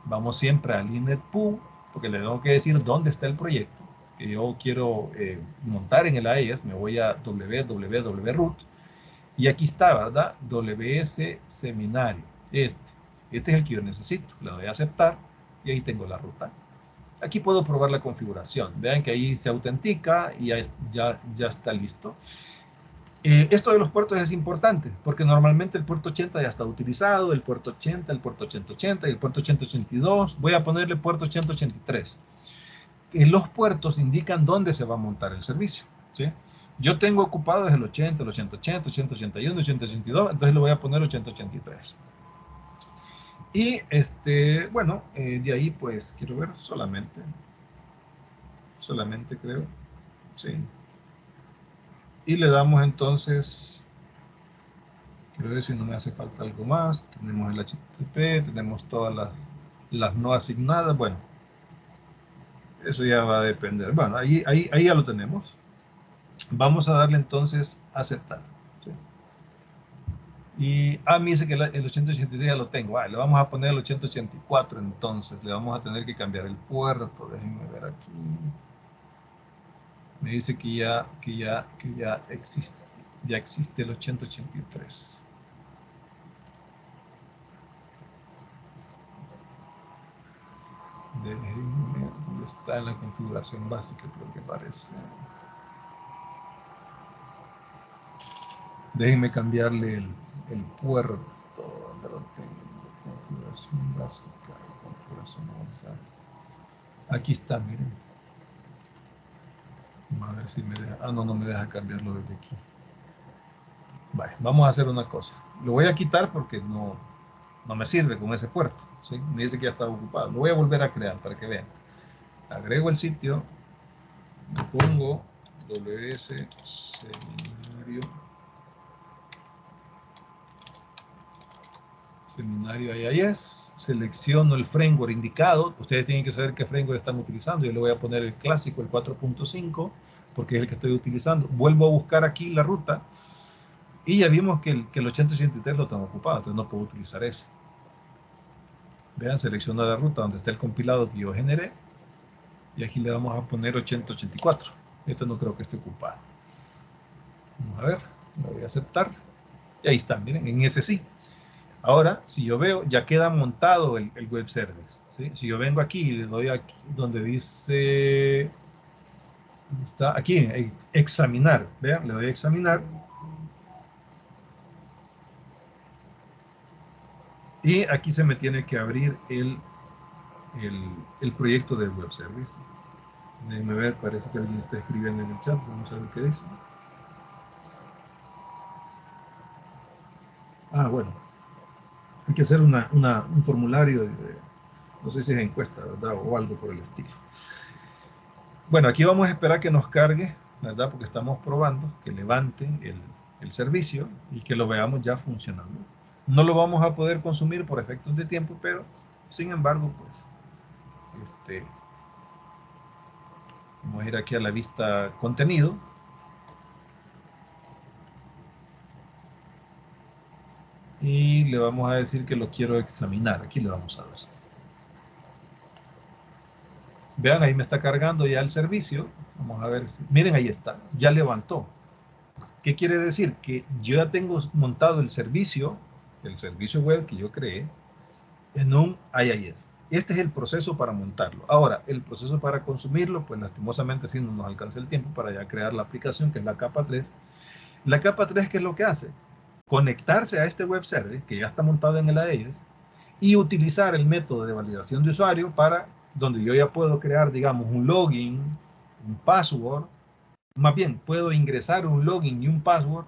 Vamos siempre al inetpool, porque le tengo que decir dónde está el proyecto que yo quiero montar en el AES. Me voy a www.root y aquí está, ¿verdad? WS Seminario. Este es el que yo necesito. Le doy a aceptar y ahí tengo la ruta. Aquí puedo probar la configuración. Vean que ahí se autentica y ya está listo. Esto de los puertos es importante, porque normalmente el puerto 80 ya está utilizado, el puerto 80, el puerto 180 y el puerto 182. Voy a ponerle puerto 183. Los puertos indican dónde se va a montar el servicio, ¿sí? Yo tengo ocupado desde el 80, el 180, el 181, el 182, entonces le voy a poner 183. Y bueno, de ahí pues quiero ver solamente creo, sí. Y le damos entonces, quiero ver si no me hace falta algo más. Tenemos el HTTP, tenemos todas las no asignadas. Bueno, eso ya va a depender. Bueno, ahí ya lo tenemos. Vamos a darle entonces a aceptar. ¿Sí? Y me dice que el 883 ya lo tengo. Le vamos a poner el 884 entonces. Le vamos a tener que cambiar el puerto. Déjenme ver aquí. Me dice que ya existe. Ya existe el 883. Déjenme, ¿dónde está en la configuración básica? Creo que parece. Déjenme cambiarle el puerto. ¿Dónde lo tengo? Configuración básica, configuración avanzada. Aquí está, miren. A ver si me deja. No me deja cambiarlo desde aquí. Vale, vamos a hacer una cosa. Lo voy a quitar porque no me sirve con ese puerto. ¿Sí? Me dice que ya está ocupado. Lo voy a volver a crear para que vean. Agrego el sitio. Pongo WS Seminario IIS. Selecciono el framework indicado. Ustedes tienen que saber qué framework están utilizando. Yo le voy a poner el clásico, el 4.5, porque es el que estoy utilizando. Vuelvo a buscar aquí la ruta. Y ya vimos que el 8083 lo tengo ocupado, entonces no puedo utilizar ese. Vean, selecciona la ruta donde está el compilado que yo generé. Y aquí le vamos a poner 8084. Esto no creo que esté ocupado. Vamos a ver, lo voy a aceptar. Y ahí está, miren, en ese sí. Ahora, si yo veo, ya queda montado el web service. ¿Sí? Si yo vengo aquí y le doy aquí donde dice, está aquí, examinar. Vean, le doy a examinar. Y aquí se me tiene que abrir el proyecto del web service. Déjenme ver, parece que alguien está escribiendo en el chat. Vamos a ver qué dice. Bueno. Hay que hacer un formulario, no sé si es encuesta, ¿verdad? O algo por el estilo. Bueno, aquí vamos a esperar que nos cargue, ¿verdad? Porque estamos probando que levante el servicio y que lo veamos ya funcionando. No lo vamos a poder consumir por efectos de tiempo, pero sin embargo, pues, Vamos a ir aquí a la vista contenido. Y le vamos a decir que lo quiero examinar. Aquí le vamos a dar. Vean, ahí me está cargando ya el servicio. Vamos a ver. Miren, ahí está. Ya levantó. ¿Qué quiere decir? Que yo ya tengo montado el servicio web que yo creé, en un IIS. Este es el proceso para montarlo. Ahora, el proceso para consumirlo, pues lastimosamente sí no nos alcanza el tiempo para ya crear la aplicación, que es la capa 3. La capa 3, ¿qué es lo que hace? Conectarse a este web server, que ya está montado en el IIS, y utilizar el método de validación de usuario para donde yo ya puedo crear, digamos, un login, un password. Más bien, puedo ingresar un login y un password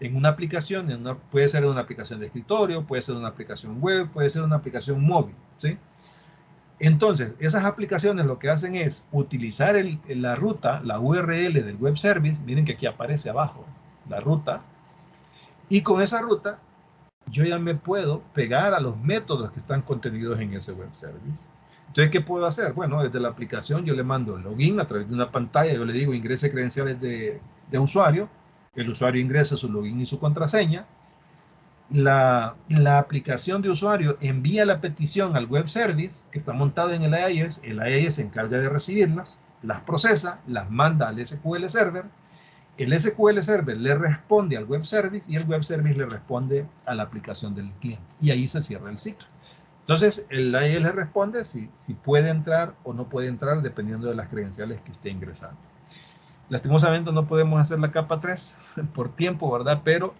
en una aplicación, puede ser una aplicación de escritorio, puede ser una aplicación web, puede ser una aplicación móvil, ¿sí? Entonces, esas aplicaciones lo que hacen es utilizar la ruta, la URL del web service, miren que aquí aparece abajo la ruta, y con esa ruta yo ya me puedo pegar a los métodos que están contenidos en ese web service. Entonces, ¿qué puedo hacer? Bueno, desde la aplicación yo le mando el login a través de una pantalla, yo le digo ingrese credenciales de usuario, el usuario ingresa su login y su contraseña, la aplicación de usuario envía la petición al web service que está montado en el IIS se encarga de recibirlas, las procesa, las manda al SQL Server, el SQL Server le responde al web service y el web service le responde a la aplicación del cliente. Y ahí se cierra el ciclo. Entonces, el IIS le responde si puede entrar o no puede entrar dependiendo de las credenciales que esté ingresando. Lastimosamente no podemos hacer la capa 3 por tiempo, ¿verdad? Pero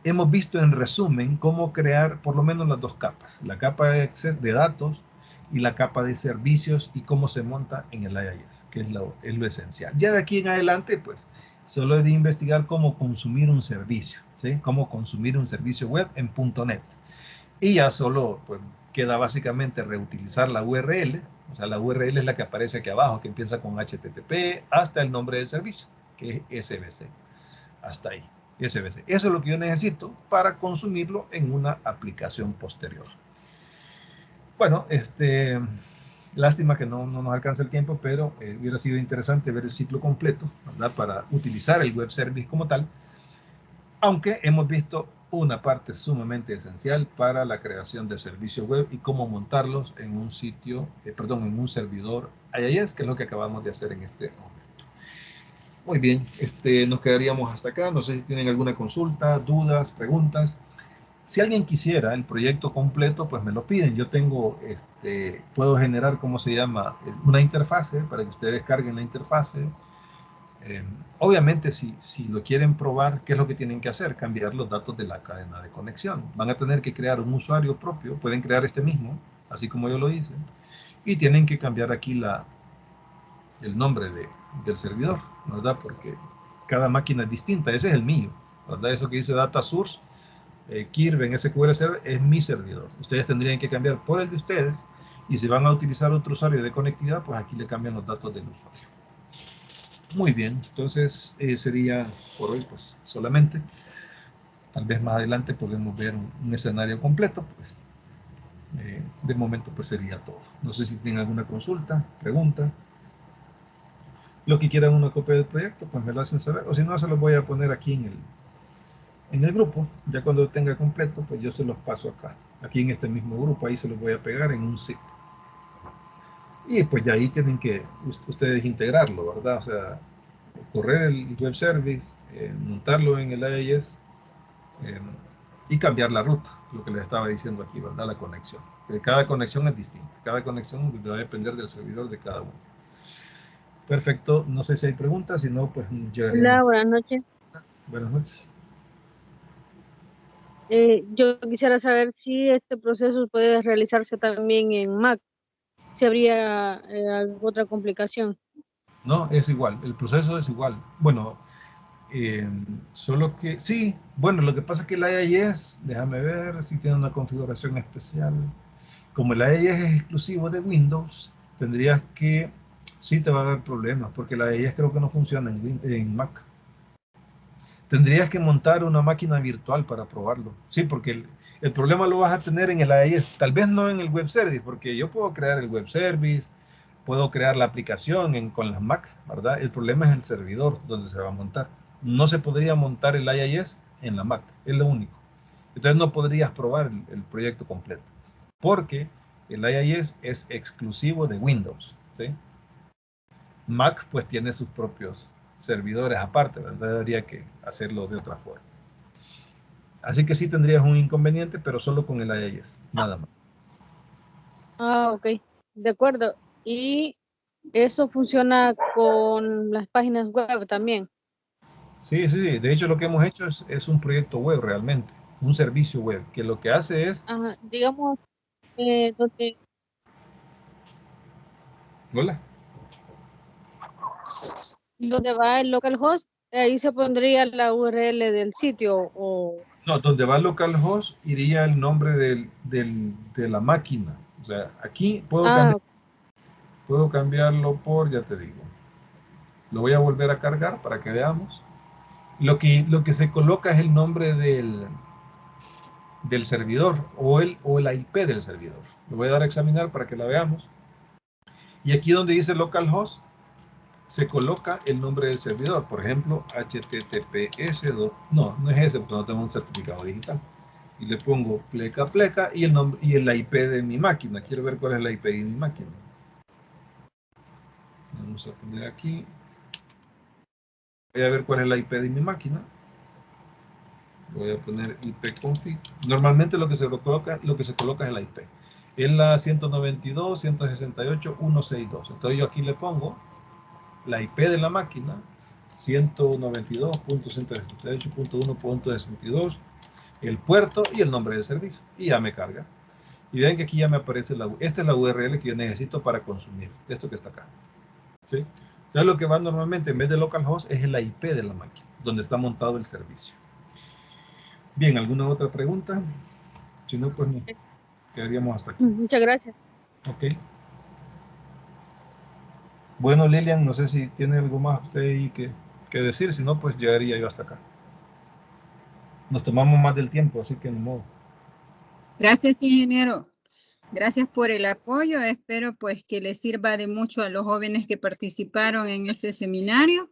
hemos visto en resumen cómo crear por lo menos las dos capas. La capa de datos y la capa de servicios y cómo se monta en el IIS, que es lo esencial. Ya de aquí en adelante, pues, solo he de investigar cómo consumir un servicio, ¿sí? Cómo consumir un servicio web en .NET. Y ya solo, pues, queda básicamente reutilizar la URL, o sea, la URL es la que aparece aquí abajo, que empieza con HTTP hasta el nombre del servicio, que es SBC. Hasta ahí. SBC. Eso es lo que yo necesito para consumirlo en una aplicación posterior. Bueno, lástima que no nos alcanza el tiempo, pero hubiera sido interesante ver el ciclo completo, ¿verdad? Para utilizar el web service como tal, aunque hemos visto una parte sumamente esencial para la creación de servicios web y cómo montarlos en un sitio, en un servidor IIS, que es lo que acabamos de hacer en este momento. Muy bien, nos quedaríamos hasta acá. No sé si tienen alguna consulta, dudas, preguntas. Si alguien quisiera el proyecto completo, pues me lo piden. Yo tengo, puedo generar, ¿cómo se llama? Una interfase para que ustedes carguen la interfase. Obviamente, si lo quieren probar, ¿qué es lo que tienen que hacer? Cambiar los datos de la cadena de conexión. Van a tener que crear un usuario propio. Pueden crear este mismo, así como yo lo hice. Y tienen que cambiar aquí el nombre del servidor, ¿verdad? Porque cada máquina es distinta. Ese es el mío, ¿verdad? Eso que dice Data Source, Kirby en SQL Server es mi servidor. Ustedes tendrían que cambiar por el de ustedes y si van a utilizar otro usuario de conectividad, pues aquí le cambian los datos del usuario. Muy bien, entonces sería por hoy pues solamente. Tal vez más adelante podemos ver un escenario completo, pues de momento pues sería todo. No sé si tienen alguna consulta, pregunta. Lo que quieran una copia del proyecto, pues me lo hacen saber, o si no, se los voy a poner aquí en el grupo. Ya cuando tenga completo, pues yo se los paso acá, aquí en este mismo grupo, ahí se los voy a pegar en un zip. Y pues ya ahí tienen que ustedes integrarlo, ¿verdad? O sea, correr el web service, montarlo en el IIS y cambiar la ruta, lo que les estaba diciendo aquí, ¿verdad? La conexión. Cada conexión es distinta, cada conexión va a depender del servidor de cada uno. Perfecto, no sé si hay preguntas, si no, pues llegaríamos. Hola, buenas noches. Buenas noches. Yo quisiera saber si este proceso puede realizarse también en Mac, si habría alguna otra complicación. No, es igual, el proceso es igual. Bueno, solo que, sí, bueno, lo que pasa es que el IIS, déjame ver si tiene una configuración especial. Como el IIS es exclusivo de Windows, tendrías que, sí te va a dar problemas, porque el IIS creo que no funciona en Mac. Tendrías que montar una máquina virtual para probarlo. Sí, porque el problema lo vas a tener en el IIS, tal vez no en el web service, porque yo puedo crear el web service, Puedo crear la aplicación con las Mac, ¿verdad? El problema es el servidor donde se va a montar. No se podría montar el IIS en la Mac, es lo único. Entonces no podrías probar el proyecto completo, porque el IIS es exclusivo de Windows, ¿sí? Mac pues tiene sus propios servidores aparte, ¿verdad? Habría que hacerlo de otra forma. Así que sí tendrías un inconveniente, pero solo con el IIS, nada más. Ah, ok, de acuerdo. Y eso funciona con las páginas web también. Sí, sí, sí. De hecho, lo que hemos hecho es un proyecto web realmente, un servicio web, que lo que hace es... Ajá, digamos, donde, Hola. donde va el localhost, ahí se pondría la URL del sitio o... No, donde va localhost iría el nombre de la máquina. O sea, aquí Ah, puedo cambiarlo por, ya te digo, lo voy a volver a cargar para que veamos. Lo que se coloca es el nombre del servidor o el IP del servidor. Lo voy a dar a examinar para que la veamos. Y aquí donde dice localhost, se coloca el nombre del servidor. Por ejemplo, HTTPS. No, no es ese, porque no tengo un certificado digital. Y le pongo pleca pleca y el nombre y el IP de mi máquina. Quiero ver cuál es la IP de mi máquina. Vamos a poner aquí. Voy a ver cuál es la IP de mi máquina. Voy a poner ipconfig. Normalmente lo que se coloca es la IP. Es la 192.168.162. Entonces yo aquí le pongo la IP de la máquina, 192.168.1.62, el puerto y el nombre del servicio. Y ya me carga. Y ven que aquí ya me aparece esta es la URL que yo necesito para consumir. Esto que está acá. ¿Sí? Entonces lo que va normalmente en vez de localhost es la IP de la máquina, donde está montado el servicio. Bien, ¿alguna otra pregunta? Si no, pues no. Quedaríamos hasta aquí. muchas gracias. Ok. Bueno, Lilian, no sé si tiene algo más usted ahí que decir, si no, pues llegaría yo hasta acá. Nos tomamos más del tiempo, así que no modo. Gracias, ingeniero. Gracias por el apoyo. Espero pues que les sirva de mucho a los jóvenes que participaron en este seminario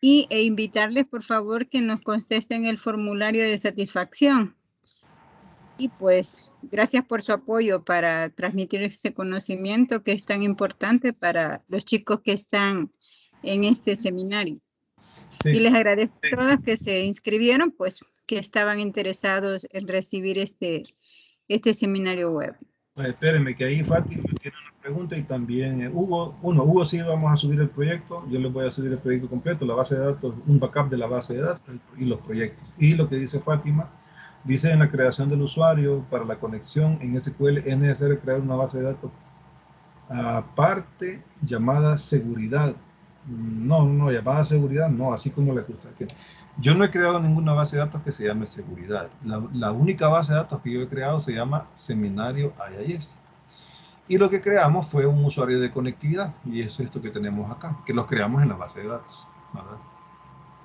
e invitarles por favor que nos contesten el formulario de satisfacción. Y pues gracias por su apoyo para transmitir ese conocimiento que es tan importante para los chicos que están en este seminario. Sí. Y les agradezco a todos que se inscribieron, pues que estaban interesados en recibir este seminario web. Espérenme, que ahí Fátima tiene una pregunta y también Hugo sí vamos a subir el proyecto, yo les voy a subir el proyecto completo, la base de datos, un backup de la base de datos y los proyectos. Y lo que dice Fátima, dice en la creación del usuario para la conexión en SQL es necesario crear una base de datos aparte llamada seguridad. No, llamada seguridad, no, así como la que usted quiere. Yo no he creado ninguna base de datos que se llame seguridad. La única base de datos que yo he creado se llama Seminario IIS. Y lo que creamos fue un usuario de conectividad, y es esto que tenemos acá, que los creamos en la base de datos, ¿verdad?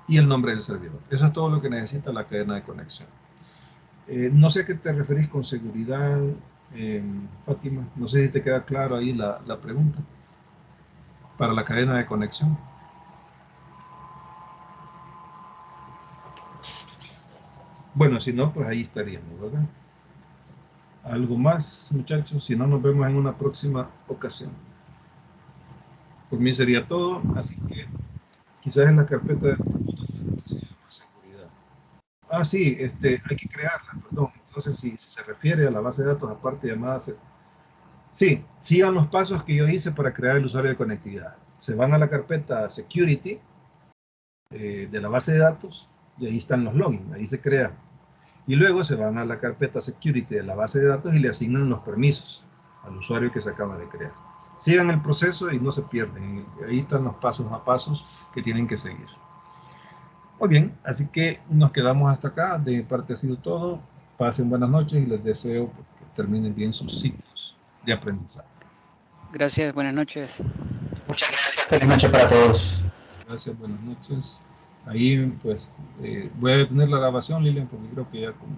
Y el nombre del servidor. Eso es todo lo que necesita la cadena de conexión. No sé a qué te referís con seguridad, Fátima. No sé si te queda claro ahí la pregunta para la cadena de conexión. Bueno, si no, pues ahí estaríamos, ¿verdad? ¿Algo más, muchachos? Si no, nos vemos en una próxima ocasión. Por mí sería todo, así que quizás en la carpeta de seguridad. Ah, sí, hay que crearla, perdón. Entonces, si se refiere a la base de datos aparte llamada... Sí, sigan los pasos que yo hice para crear el usuario de conectividad. Se van a la carpeta Security de la base de datos y ahí están los logins, ahí se crea. Y luego se van a la carpeta Security de la base de datos y le asignan los permisos al usuario que se acaba de crear. Sigan el proceso y no se pierden. Ahí están los pasos a pasos que tienen que seguir. Muy bien, así que nos quedamos hasta acá. De mi parte ha sido todo. Pasen buenas noches y les deseo que terminen bien sus ciclos de aprendizaje. Gracias, buenas noches. Muchas gracias. Feliz noche para todos. Gracias, buenas noches. Ahí pues voy a detener la grabación, Lilian, porque creo que ya como...